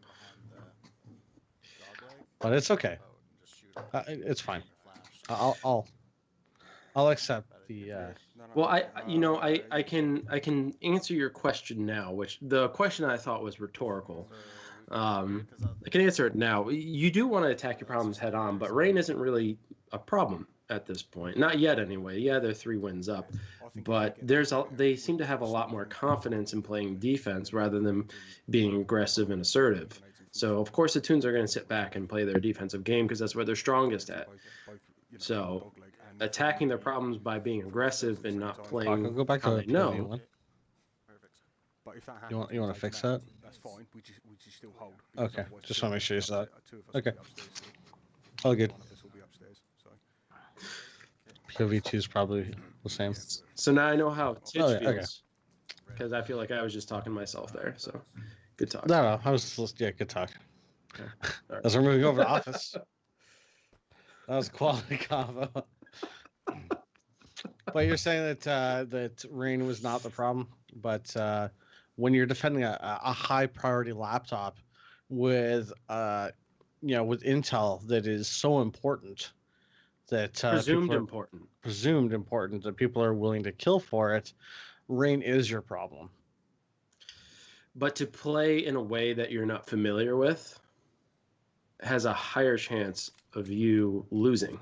But it's okay. It's fine. I'll accept the. Well, I can answer your question now, which the question I thought was rhetorical. I can answer it now. You do want to attack your problems head on, but rain isn't really a problem at this point. Not yet, anyway. Yeah, they're 3 wins up, but they seem to have a lot more confidence in playing defense rather than being aggressive and assertive. So, of course, the Toons are going to sit back and play their defensive game because that's what they're strongest at. So, attacking their problems by being aggressive and not playing. Go back to no. But if that you want to fix that? That's fine. We just still hold. Okay, just want to make sure you saw it. Okay. All good. V2 is probably the same. So now I know how Titch feels. Because I feel like I was just talking to myself there. So, good talk. No, I was good talk. Okay. Right. As we're moving over to Office. That was quality combo. But you're saying that rain was not the problem, but when you're defending a high priority laptop with with Intel that is so important that presumed important that people are willing to kill for it, rain is your problem. But to play in a way that you're not familiar with has a higher chance of you losing.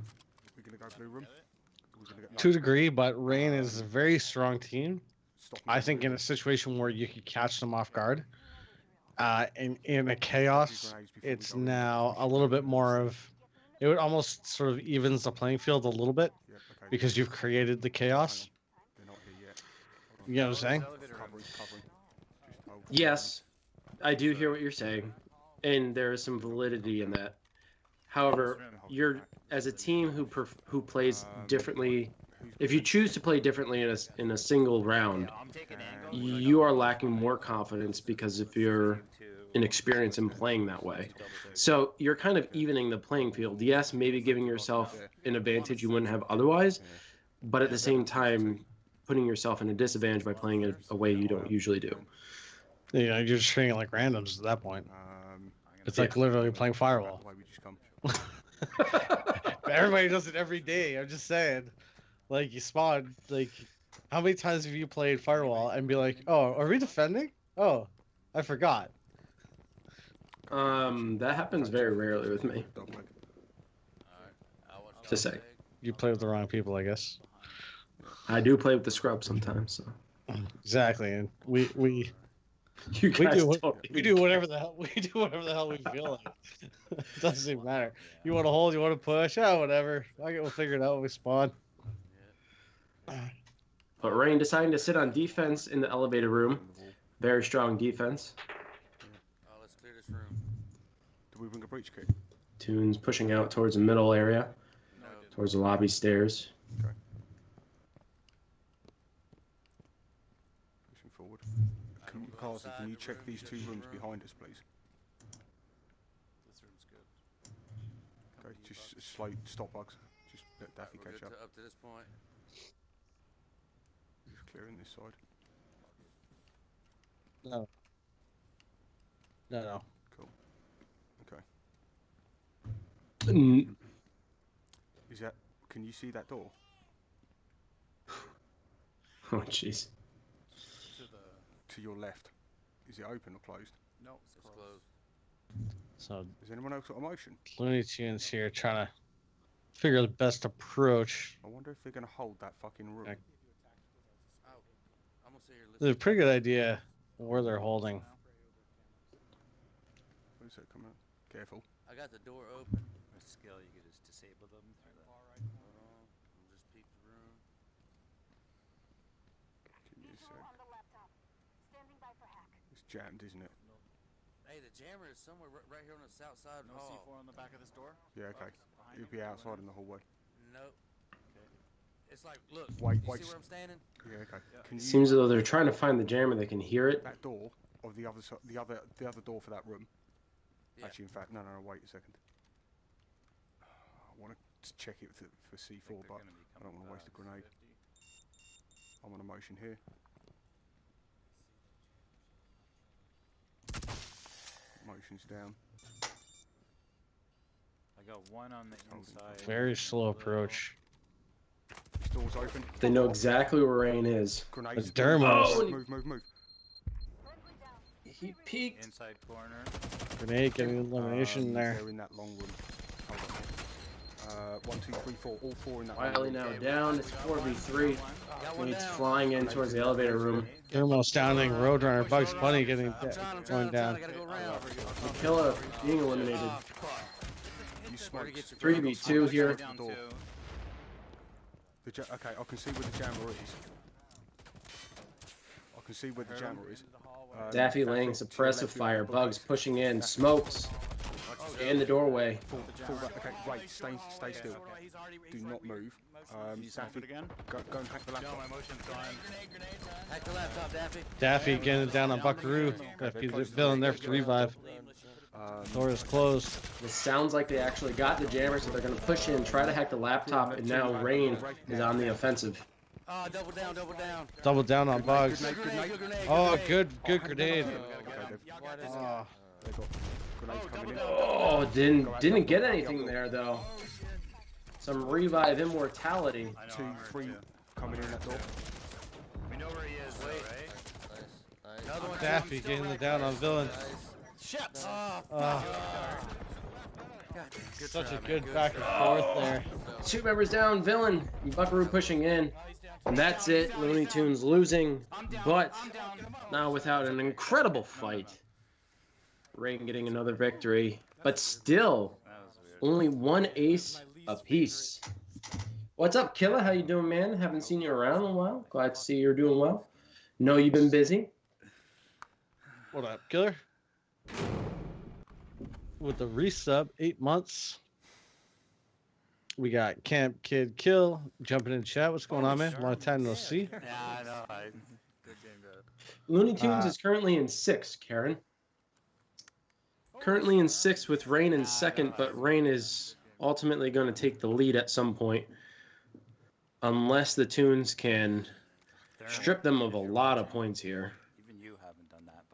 To a degree, but Rain is a very strong team. I think in a situation where you could catch them off guard, in a chaos, it's now a little bit more of, it would almost sort of evens the playing field a little bit because you've created the chaos. You know what I'm saying? Yes, I do hear what you're saying, and there is some validity in that. However, you're as a team who plays differently. If you choose to play differently in a single round, you are lacking more confidence because of your inexperience in playing that way. So you're kind of evening the playing field. Yes, maybe giving yourself an advantage you wouldn't have otherwise, but at the same time, putting yourself in a disadvantage by playing it a way you don't usually do. Yeah, you're just treating it like randoms at that point. It's like literally playing Firewall. Everybody does it every day. I'm just saying. Like, you spawn, like, how many times have you played Firewall and be like, oh, are we defending? Oh, I forgot. That happens very rarely with me. To say. You play with the wrong people, I guess. I do play with the scrub sometimes, so. Exactly, and we do whatever the hell we feel like. It doesn't even matter. You want to hold, you want to push, whatever. We'll figure it out when we spawn. But Rain deciding to sit on defense in the elevator room. Very strong defense. Let's clear this room. Do we bring a breach kit? Toons pushing out towards the middle area. Towards the lobby stairs. Okay. Pushing forward. Parsley, can you check these 2 rooms behind us, please? This room's good. Okay, just slow, stop bugs. Just let Daffy catch up. Up to this point. Just clearing this side. No. Cool. Okay. Is that? Can you see that door? Oh, jeez. To your left. Is it open or closed? No, it's closed. So, has anyone else got a motion? Looney Tunes here trying to figure the best approach. I wonder if they're going to hold that fucking room. It's a pretty good idea where they're holding. Where's that coming out? Careful. I got the door open. With skill, you could just disable them through that. Hold on. I'll just peek the room. Give me a sec. It's jammed, isn't it? Hey, the jammer is somewhere right here on the south side No hall. C4 on the back of this door? Yeah, okay. It'll be outside in the hallway. Nope. It's like, look. Wait, you wait. see where I'm standing? Yeah, okay. Can you Seems as though they're trying to find the jammer. They can hear it. that door of the other the other door for that room? Yeah. Actually, in fact, no. Wait a second. I want to check it for C4, but I don't want to waste a grenade. I'm on a motion here. Motion's down. I got one on the inside. Very slow approach. This door's open. They know exactly where Rain is. Grenades. It's Dermos. Oh, Move. He peeked. Inside corner. Grenade getting elimination there. They're in that long room. Hold on. 1, 2, 3, 4. All 4 in that Wiley long room. now down. It's 4v3. Got one He's down. flying in towards the elevator room. Thermos downing, Roadrunner, Bugs Bunny getting I'm trying, going down. I gotta go around. Killa being eliminated. Ah, fuck. You smoked. 3v2 here. Down door. two. Okay, I can see where the jammer is. I can see where the jammer is. Daffy laying suppressive fire. Bugs pushing in. Smokes in the doorway. Fall back. Okay, wait. Stay still. Do not move. Daffy, again? go and hack the No, laptop. my motion's gone. Hack the laptop, Daffy. Daffy getting it down on Buckaroo. Got Bill in there for the revive. Door is closed. It sounds like they actually got the jammer, so they're going to push in, try to hack the laptop, and now Rain is on the offensive. Oh, double down, double down. Double down on Bugs. Good grenade. Oh, good grenade. Okay, Oh, they've got grenades coming in. Oh, didn't get anything there though. Some revive immortality. I know, 2, armor 3 too. coming in that door. We know where he is, though, right? Another one. Daffy getting it down on Villain. Shit. Oh, Oh, good such a try, man. good back and forth there. 2 members down, Villain, and Buckaroo pushing in. And that's it, Looney Tunes losing, but now without an incredible fight. Rain getting another victory, but still That was weird. only 1 ace apiece. What's up, Killa? How you doing, man? Haven't seen you around in a while. Glad to see you're doing well. Know you've been busy. What up, Killer? With the resub, 8 months. We got Camp Kid Kill jumping in chat. What's going on, man? Long time no see. Yeah, I know. Good game, bro. Looney Tunes is currently in 6th, Karen. Currently in 6th with Rain in 2nd, but Rain is ultimately going to take the lead at some point. Unless the Tunes can strip them of a lot of points here. Even you haven't done that,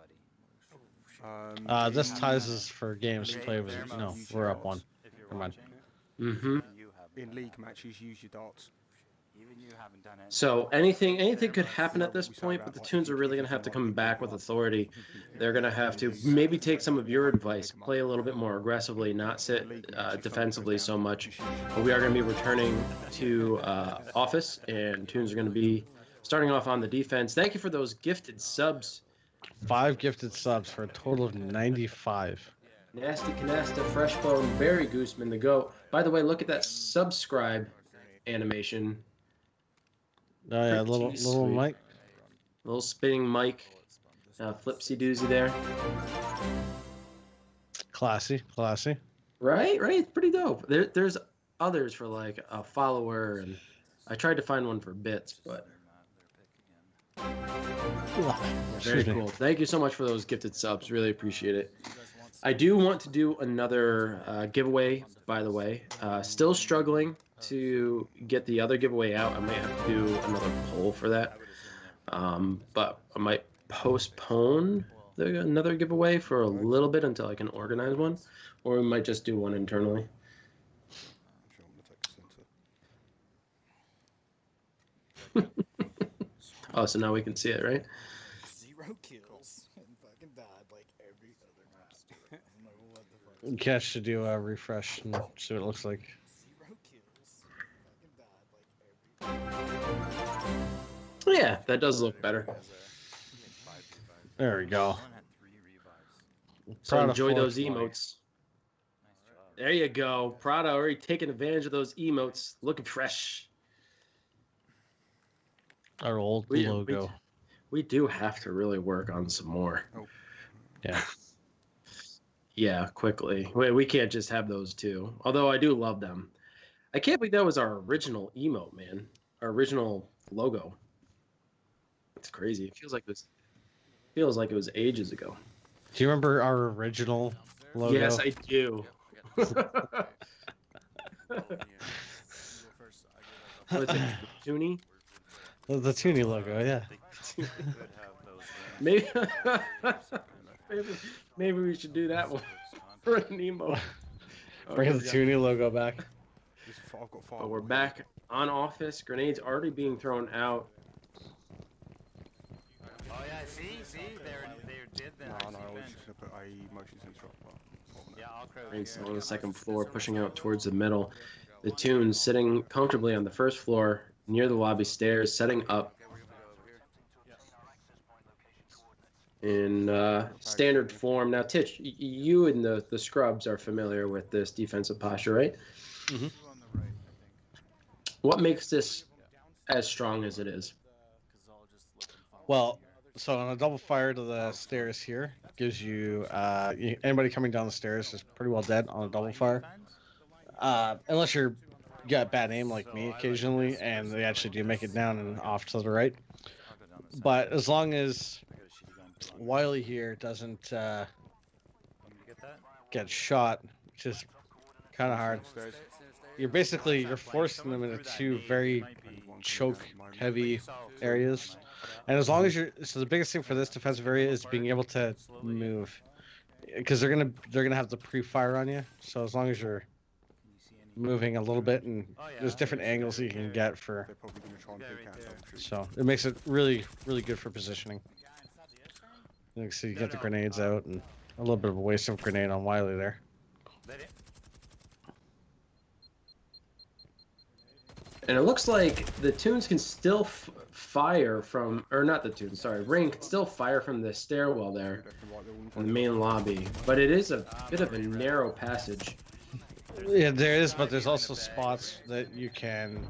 buddy. This ties us for games to play with. No, we're up 1. If you're Come on. watching, Mm-hmm. you haven't In done league that. matches, use your darts. Even you haven't done it. So anything could happen at this point, but the Tunes are really going to have to come back with authority. They're going to have to maybe take some of your advice, play a little bit more aggressively, not sit defensively so much. But we are going to be returning to office, and Tunes are going to be starting off on the defense. Thank you for those gifted subs. 5 gifted subs for a total of 95. Nasty Canasta, Freshbone, Barry Gooseman, the GOAT. By the way, look at that subscribe animation. Oh yeah, Pretty little sweet. Mike. Little spinning mic. Flipsy doozy there. Classy. Right? It's pretty dope. There's others for like a follower, and I tried to find one for bits, but very cool. Thank you so much for those gifted subs. Really appreciate it. I do want to do another giveaway, by the way. Still struggling to get the other giveaway out. I might have to do another poll for that. But I might postpone another giveaway for a little bit until I can organize one. Or we might just do one internally. Oh, so now we can see it, right? 0 kills and fucking died like every other master. I don't know what the fuck. Catch to do a refresh and see what it looks like. 0 kills. Fucking died like every Yeah, that does look better. There we go. One had 3 revives. So Proud of enjoy those fourth. emotes. Nice There you go. Prada already taking advantage of those emotes. Looking fresh. Our old logo. We do have to really work on some more. Oh. Yeah. Yeah, quickly. We can't just have those two. Although I do love them. I can't believe that was our original emote, man. Our original logo. It's crazy. It feels like it was ages ago. Do you remember our original logo? Yes, I do. What's it? Tooney? The Tooney logo, yeah. Maybe, maybe we should do that one for an emo. Bring the Tooney logo back. I've got 5. But we're back on office. Grenades already being thrown out. Oh yeah, see, they did that. No, I was just gonna put a motion sensor up. Yeah, I'll credit Grenades here. on the second floor, pushing out towards the middle. The Toons sitting comfortably on the first floor near the lobby stairs, setting up in standard form. Now, Titch, you and the scrubs are familiar with this defensive posture, right? Mm-hmm. What makes this as strong as it is? Well, so on a double fire to the stairs here gives you anybody coming down the stairs is pretty well dead on a double fire, unless you got bad aim like me occasionally, and they actually do make it down and off to the right. But as long as Wiley here doesn't get shot, which is kind of hard, you're forcing them into two very choke heavy areas. And as long as so the biggest thing for this defensive area is being able to move, because they're gonna have the pre-fire on you. So as long as you're moving a little bit, and there's different angles you can get for, so it makes it really good for positioning. So you get the grenades out, and a little bit of a waste of grenade on Wiley there. And it looks like the Toons can still fire from, or not the Toons, sorry, Rain can still fire from the stairwell there in the main lobby. But it is a bit of a narrow passage. Yeah, there is, but there's also spots that you can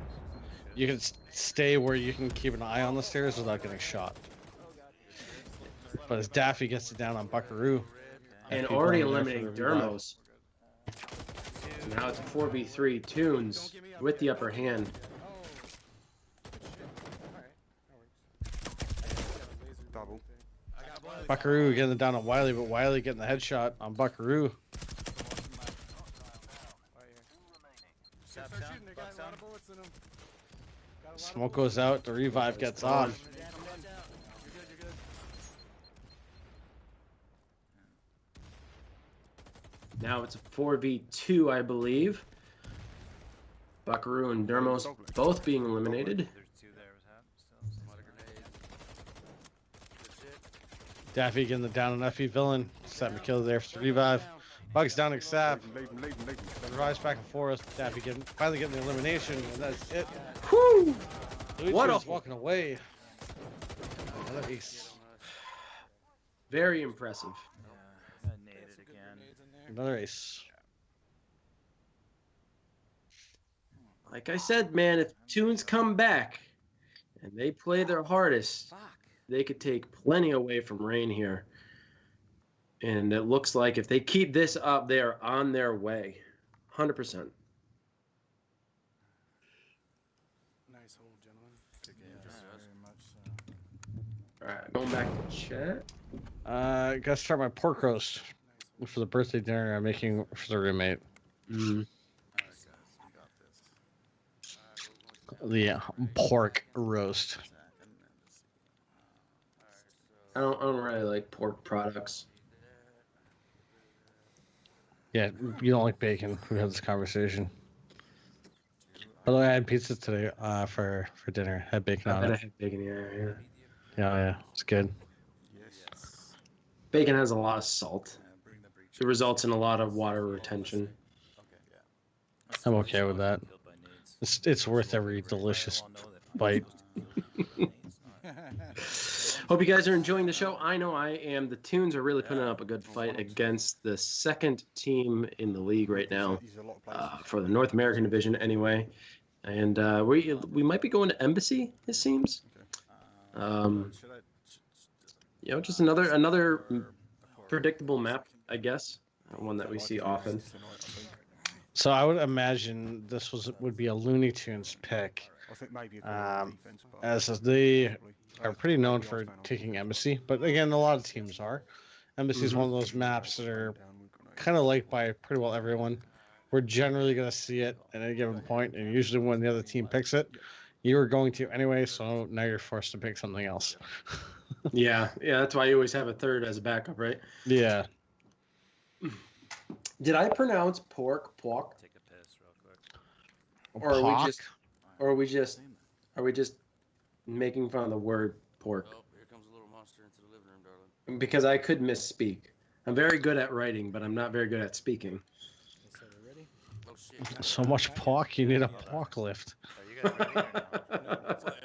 stay where you can keep an eye on the stairs without getting shot. But as Daffy gets it down on Buckaroo, and already eliminating Dermos. So now it's a 4v3 Toons with the upper hand. Double. Buckaroo getting it down on Wiley, but Wiley getting the headshot on Buckaroo. Smoke goes out, the revive gets off. Now it's a 4v2, I believe. Buckaroo and Dermos both being eliminated. Daffy getting the down on Effie villain. Set kill there for the revive. Bugs down Xap. Revives back and forth. Daffy finally getting the elimination, and that's it. Whew! What a walking away. Another ace. Very impressive. Another ace. Like I said, man, if Toons come back and they play their hardest, they could take plenty away from Rain here. And it looks like if they keep this up, they are on their way. 100%. Nice hold, gentlemen. Very much so. All right, going back to chat. Gotta start my pork roast for the birthday dinner I'm making for the roommate. The pork roast. I don't really like pork products. Yeah, you don't like bacon. We had this conversation. By the way, I had pizza today for dinner. Had bacon on it. I had bacon, yeah. Yeah, it's good. Bacon has a lot of salt. It results in a lot of water retention. I'm okay with that. It's worth every delicious bite. Hope you guys are enjoying the show. I know I am. The Toons are really putting up a good fight against the second team in the league right now, for the North American division anyway. And we might be going to Embassy, it seems. Just another predictable map, I guess, one that we see often. So I would imagine this would be a Looney Tunes pick, I think maybe as they are pretty known for taking Embassy. But again, a lot of teams are. Embassy is one of those maps that are kind of liked by pretty well everyone. We're generally going to see it at any given point, and usually when the other team picks it, you were going to anyway, so now you're forced to pick something else. Yeah, that's why you always have a third as a backup, right? Yeah. Did I pronounce pork? Take a piss real quick. Or are we just making fun of the word pork? Oh, here comes a little monster into the living room, darling. Because I could misspeak. I'm very good at writing, but I'm not very good at speaking. Oh shit. So much pork, you need a pork lift. Are you guys ready or no?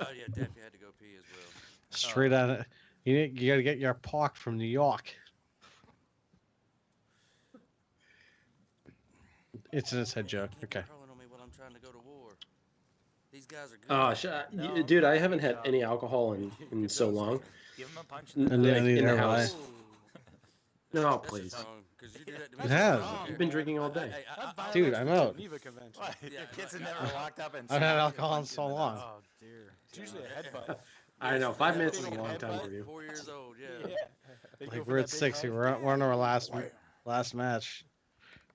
Oh yeah, Daffy had to go pee as well. Straight out of you got to get your pork from New York. It's an inside joke. Okay. Calling on me while I'm trying to go to war. These guys are good. No. Dude, I haven't had any alcohol in so long. Give him a punch. And then in the neither house. have No, please. It has. You've been drinking all day. Dude, I'm out. Geneva Convention. Your kids are never locked up in. I've had alcohol in so long. Oh dear. It's usually a headbutt. I know, 5 minutes is a long time for you. 4 years old, yeah. They go Like for we're that at big 60. hug. We're on our last match.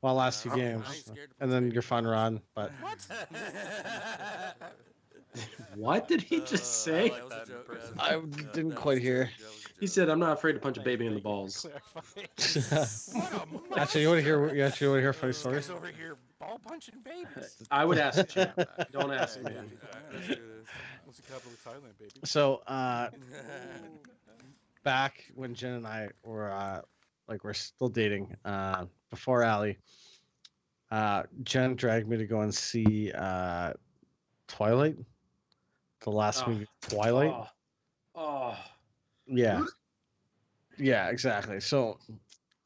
Well, last 2 games, and then your fun run. But What did he just say? I didn't quite hear. He said, "I'm not afraid to punch a baby in the balls." Actually, you want to hear a funny story? Guys over here ball punching babies. I would ask the chat. Don't ask me. What's the capital of Thailand, baby? So, back when Jen and I were we're still dating, before Allie, Jen dragged me to go and see Twilight, the last movie, Twilight. Oh. Yeah, exactly. So,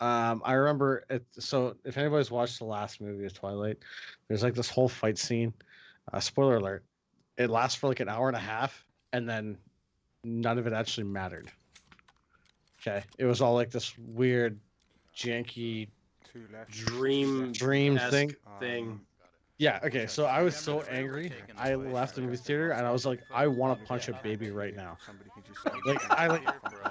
I remember it. So, if anybody's watched the last movie of Twilight, there's like this whole fight scene. Spoiler alert: it lasts for like an hour and a half, and then none of it actually mattered. Okay, it was all like this weird, janky dream thing. Yeah, okay, so I was so angry, I left the movie theater, and I was like, I want to punch a baby right now.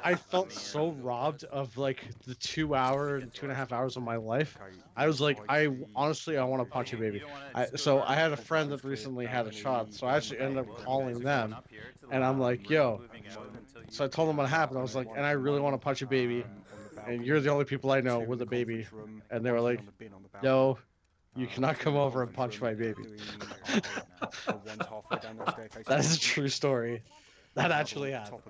I felt so robbed of like the 2.5 hours of my life. I was like, I want to punch a baby. So I had a friend that recently had a child, so I actually ended up calling them, and I'm like, yo. So I told them what happened. I was like, and I really want to punch a baby, and you're the only people I know with a baby. And they were like, no. You cannot come over and punch my baby. That is a true story. That actually happened.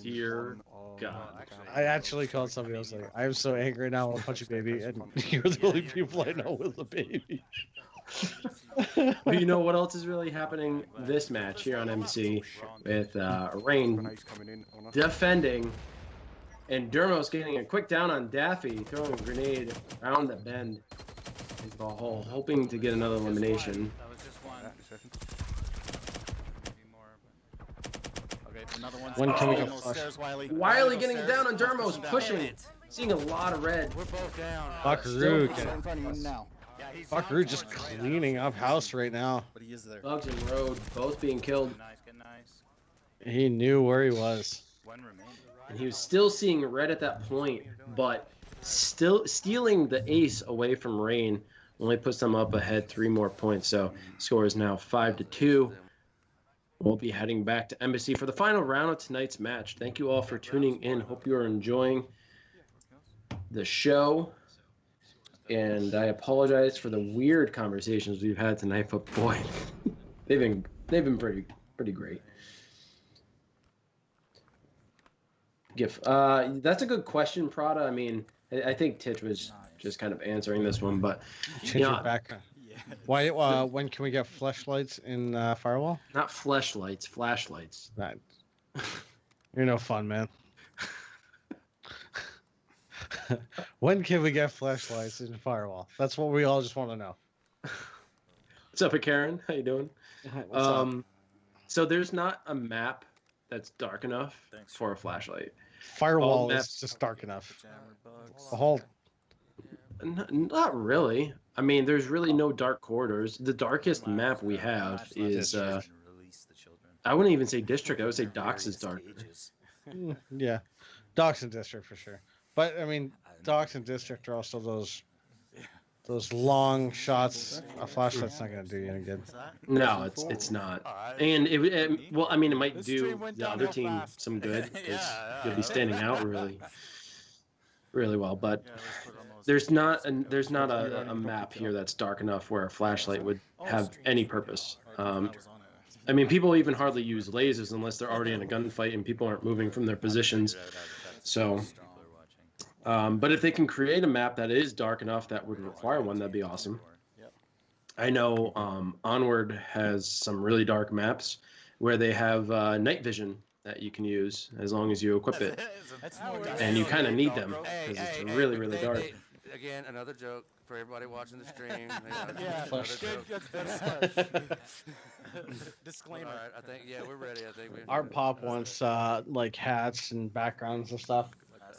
Dear God. I actually called somebody. I was like, I am so angry now. I want to punch a baby, and you're the only people I know with a baby. But you know what else is really happening this match here on MC with Rain defending, and Dermos getting a quick down on Daffy, throwing a grenade around the bend into the hole, hoping to get another elimination. That was just one. Maybe more, but... Okay, another one. When can we go Those flush? stairs, Wiley. Wiley getting down on Dermos, pushing, seeing a lot of red. We're both down. Buckaroo, He's in front of you now. Yeah, he's Buckaroo just cleaning up house right now. But he is there. Bugs and Road both being killed, Get nice. He knew where he was. One remaining. and he was still seeing red at that point, but still stealing the ace away from Rain only puts them up ahead 3 more points. So score is now 5-2. We'll be heading back to Embassy for the final round of tonight's match. Thank you all for tuning in. Hope you are enjoying the show. And I apologize for the weird conversations we've had tonight, but boy, they've been pretty great. GIF. That's a good question, Prada. I mean, I think Titch was just kind of answering this one, but Change your background. Why? When can we get flashlights in Firewall? not flashlights, flashlights. That. You're no fun, man. When can we get flashlights in Firewall? That's what we all just want to know. What's up, Karen? How you doing? What's up? So there's not a map that's dark enough for a flashlight. Firewall all is just dark enough. Jammer bugs. The whole Not really. I mean, there's really no dark corridors. The darkest map we have is I wouldn't even say district. I would say Docks is darker. yeah, Docks and District for sure. But I mean, Docks and District are also those long shots. A flashlight's not gonna do you any good. No, it's not. And well, I mean, it might do the other team some good because you'll be standing out really well. But there's not a map here that's dark enough where a flashlight would have any purpose. I mean, people even hardly use lasers unless they're already in a gunfight and people aren't moving from their positions. So, but if they can create a map that is dark enough that would require one, that'd be awesome. I know Onward has some really dark maps where they have night vision that you can use as long as you equip it. And you kind of need them because it's really, really dark. Again, another joke for everybody watching the stream. Yeah, Another joke. Disclaimer. All right, I think we're ready. I think Our pop wants like hats and backgrounds and stuff,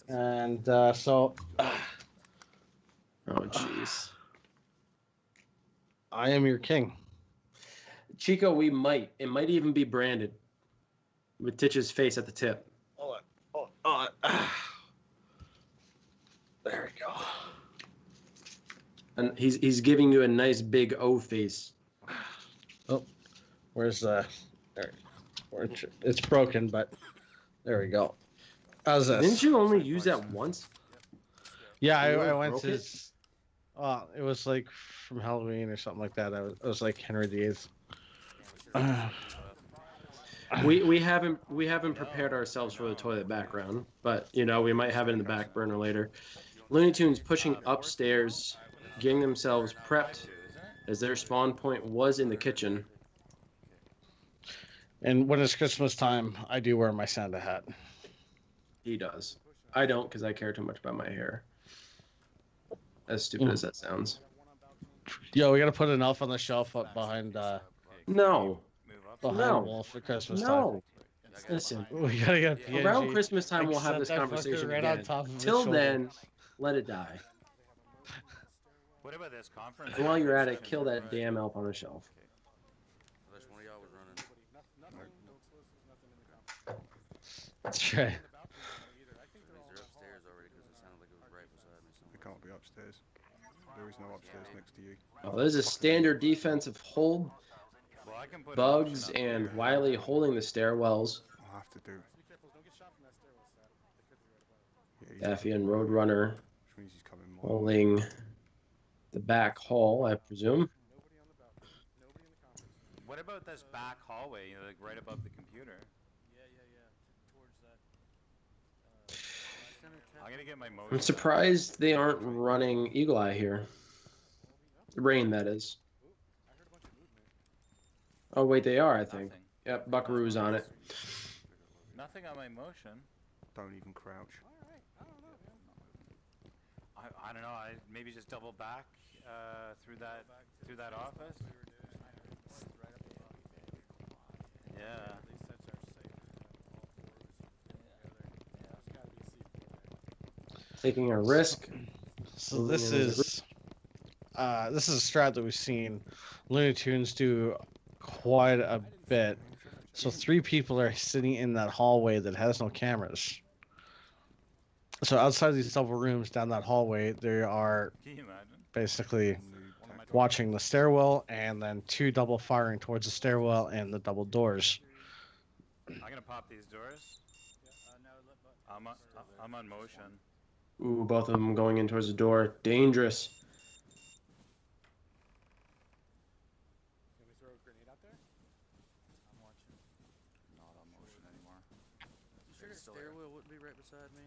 and so. Oh jeez. I am your king. Chico, it might even be branded with Titch's face at the tip. Hold on. There we go. And he's giving you a nice big O face. Oh, where's there? It's broken, but there we go. How's this? Didn't you only use that once? Yeah, I You went broke to. it? It was like from Halloween or something like that. It was like Henry VIII. We haven't prepared ourselves for the toilet background, but we might have it in the back burner later. Looney Tunes pushing upstairs, getting themselves prepped, as their spawn point was in the kitchen. And when it's Christmas time, I do wear my Santa hat. He does. I don't because I care too much about my hair. As stupid as that sounds. Yo, we gotta put an elf on the shelf up behind No. the wall for Christmas time. No. Listen. We gotta get PNG. Around Christmas time, we'll have Except this that fucker conversation right again. on top of his Till shoulder. then, let it die. What about this conference? And while you're at it, kill that damn elf on the shelf. Unless one of y'all was running. That's right. They're upstairs already because it sounded like it was right beside me. It can't be upstairs. There is no upstairs next to you. Oh, there's a standard defensive hold. Well, I can put Bugs and Wiley holding the stairwells. I'll have to do. Yeah, Daffy and Roadrunner which means he's coming more. holding the back hall, I presume. What about this back hallway, like right above the computer? I'm gonna get my motion. I'm surprised they aren't running Eagle Eye here. Rain, that is. Oh, wait, they are, I think. Nothing. Yep, Buckaroo's on it. Nothing on my motion. Don't even crouch. I don't know. I maybe just double back through that office. Yeah. Taking a risk. So this is a strat that we've seen Looney Tunes do quite a bit. So 3 people are sitting in that hallway that has no cameras. So outside these double rooms down that hallway, they are Can you imagine? basically watching the stairwell and then 2 double firing towards the stairwell and the double doors. I'm gonna pop these doors. I'm on motion. Ooh, both of them going in towards the door. Dangerous. Not on motion anymore. You sure the stairwell wouldn't be right beside me?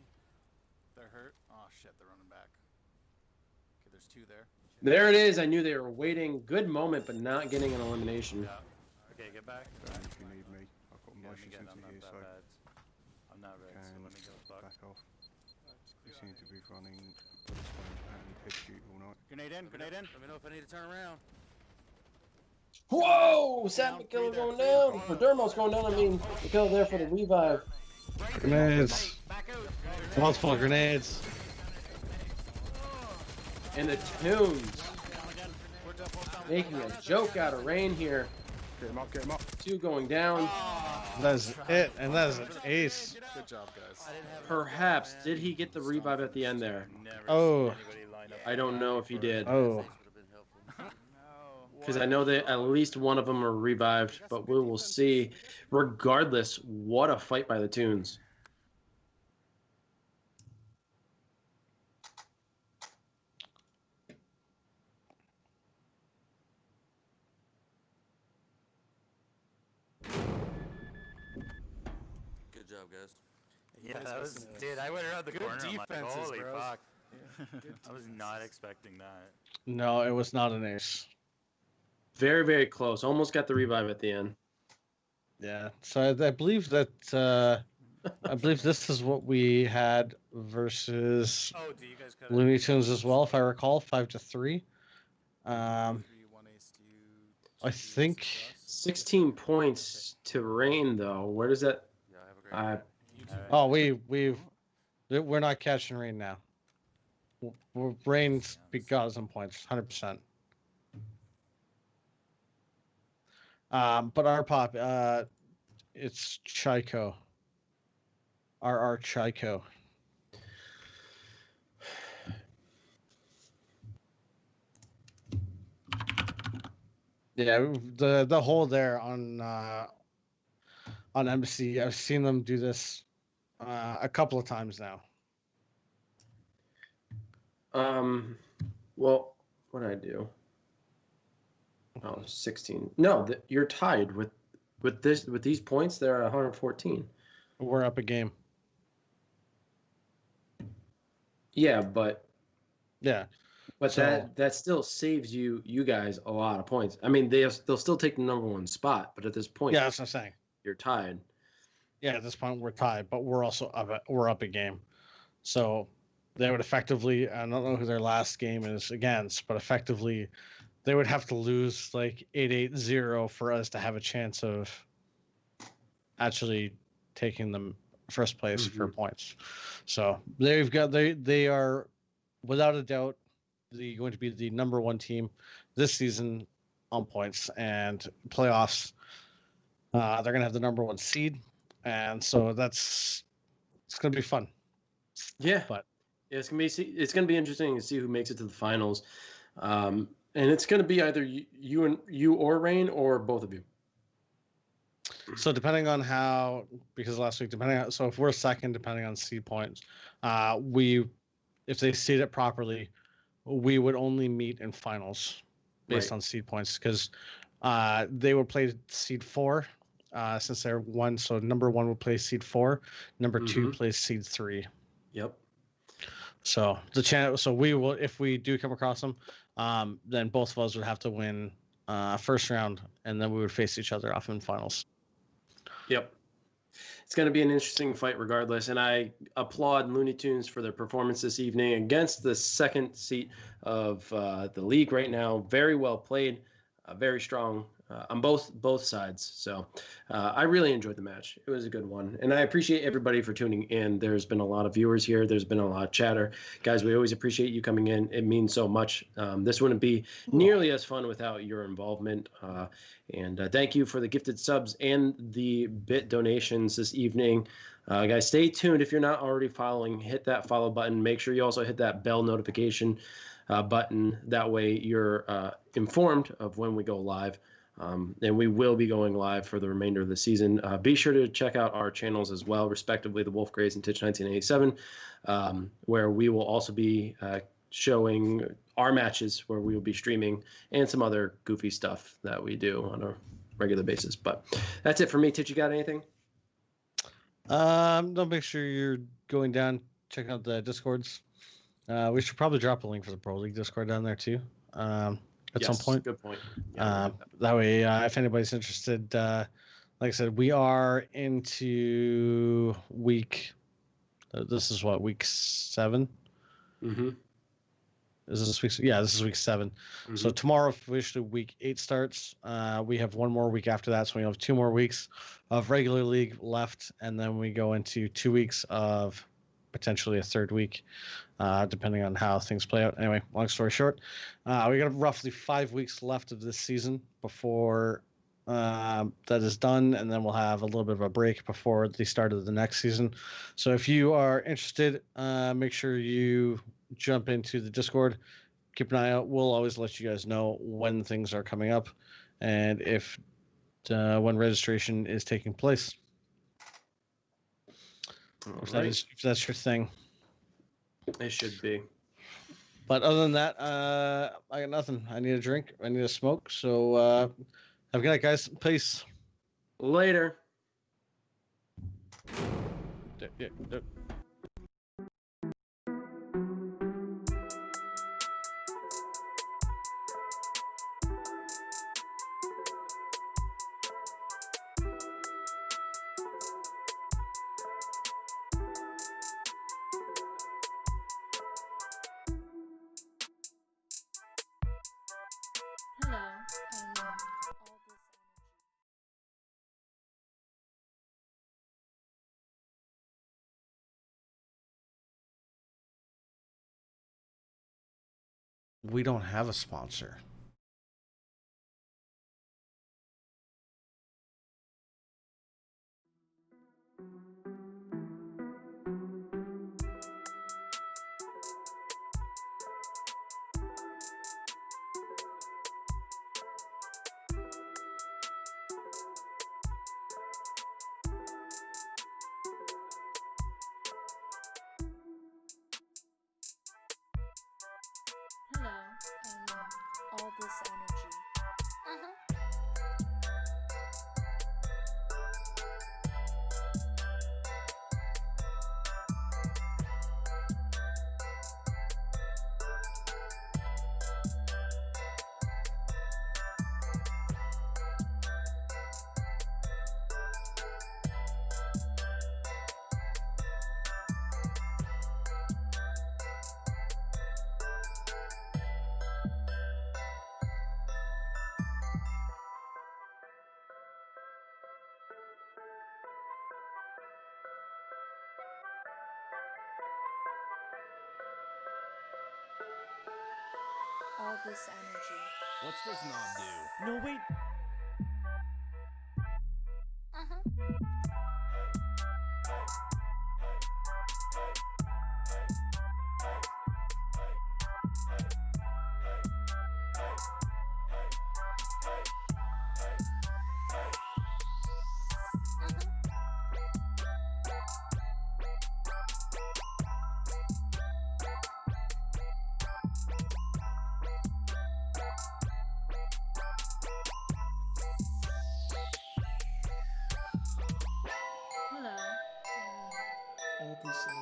They're hurt. Oh shit, they're running back. Okay, there's 2 there. There it is. I knew they were waiting. Good moment, but not getting an elimination. Yeah. Okay, get back. If you need me, I've got Yeah, motion I'm sensor here, so bad. I'm I'm not red, so Can let me go back. back off. We seem to be running policeman and head duty all night. Grenade in, grenade in. Let me know if I need to turn around. Whoa! Sam McKiller going down. For Dermo's going down. I mean, McKiller there for the revive. Grenades. Back out. Multiple grenades. And the Toons making a joke out of rain here. Get him up, get him up. 2 going down. That's it, and that's an ace. Good job, guys. Perhaps. Did he get the revive at the end there? Never Oh. seen anybody line up I don't know if he did. Oh. Because I know that at least one of them are revived, but we will see. Regardless, what a fight by the Toons. Good job, guys. Yeah, that was, dude, I went around the corner. I'm like, defenses, holy bros. fuck. I was not expecting that. No, it was not an ace. Very, very close. Almost got the revive at the end. Yeah. So I believe that I believe this is what we had versus Oh, do you guys cut Looney Tunes as well, if I recall, 5-3. I think 16 points to Rain, though. Where does that... Yeah, have a great Uh, oh we're not catching Rain now. Rain's got us some points, 100%. But our pop, it's Chico. Our Chico. Yeah, the hole there on Embassy. I've seen them do this a couple of times now. well, what did I do? Oh, 16. No, you're tied with these points. They're at 114. We're up a game. Yeah, but Yeah. so, that still saves you guys a lot of points. I mean, they'll still take the #1 spot, but at this point, Yeah, that's what I'm saying. you're tied. Yeah, at this point we're tied, but we're also up a game. So they would effectively, I don't know who their last game is against, but effectively they would have to lose like 8-0 for us to have a chance of actually taking them first place for points. So they are without a doubt going to be the #1 team this season on points and playoffs. They're going to have the #1 seed, and so it's going to be fun. Yeah, But it's gonna be interesting to see who makes it to the finals, and it's gonna be either you or Rain or both of you. so depending on how, because last week, so if we're second, depending on seed points, if they seed it properly, we would only meet in finals based Right. on seed points, because they would play seed 4 since they're 1. So #1 would play seed 4, #2 plays seed 3. Yep. So the chance, so we will, if we do come across them, then both of us would have to win first round, and then we would face each other off in finals. Yep. It's going to be an interesting fight regardless, and I applaud Looney Tunes for their performance this evening against the second seat of the league right now. Very well played, very strong on both sides. So I really enjoyed the match. It was a good one, and I appreciate everybody for tuning in. There's been a lot of viewers here. There's been a lot of chatter. Guys, we always appreciate you coming in. It means so much. This wouldn't be nearly as fun without your involvement. And thank you for the gifted subs and the bit donations this evening. Guys, stay tuned. If you're not already following, hit that follow button. Make sure you also hit that bell notification button. That way you're informed of when we go live. And we will be going live for the remainder of the season. Be sure to check out our channels as well, respectively, the Wolf Grays and Titch 1987, where we will also be showing our matches, where we will be streaming, and some other goofy stuff that we do on a regular basis. But that's it for me. Titch, you got anything? Don't make sure you're going down, checking out the Discords. We should probably drop a link for the Pro League Discord down there too. At some point. Good point. Yeah, That way, if anybody's interested, like I said, we are into week. This is what, week 7? Mm-hmm. Is this week? Yeah, this is week 7. So tomorrow officially week 8 starts. We have one more week after that, so we have 2 more weeks of regular league left, and then we go into 2 weeks of potentially a third week, depending on how things play out. Anyway, long story short, we got roughly 5 weeks left of this season before that is done, and then we'll have a little bit of a break before the start of the next season. So if you are interested, make sure you jump into the Discord. Keep an eye out. We'll always let you guys know when things are coming up and if when registration is taking place. If that's your thing. It should be. But other than that, I got nothing. I need a drink. I need a smoke. So have a good night, guys. Peace. Later. Yeah. Hello, I love all this energy. We don't have a sponsor. Hello, I love all this energy. All this energy. What's this knob do? No, wait. Hello, I love all this energy.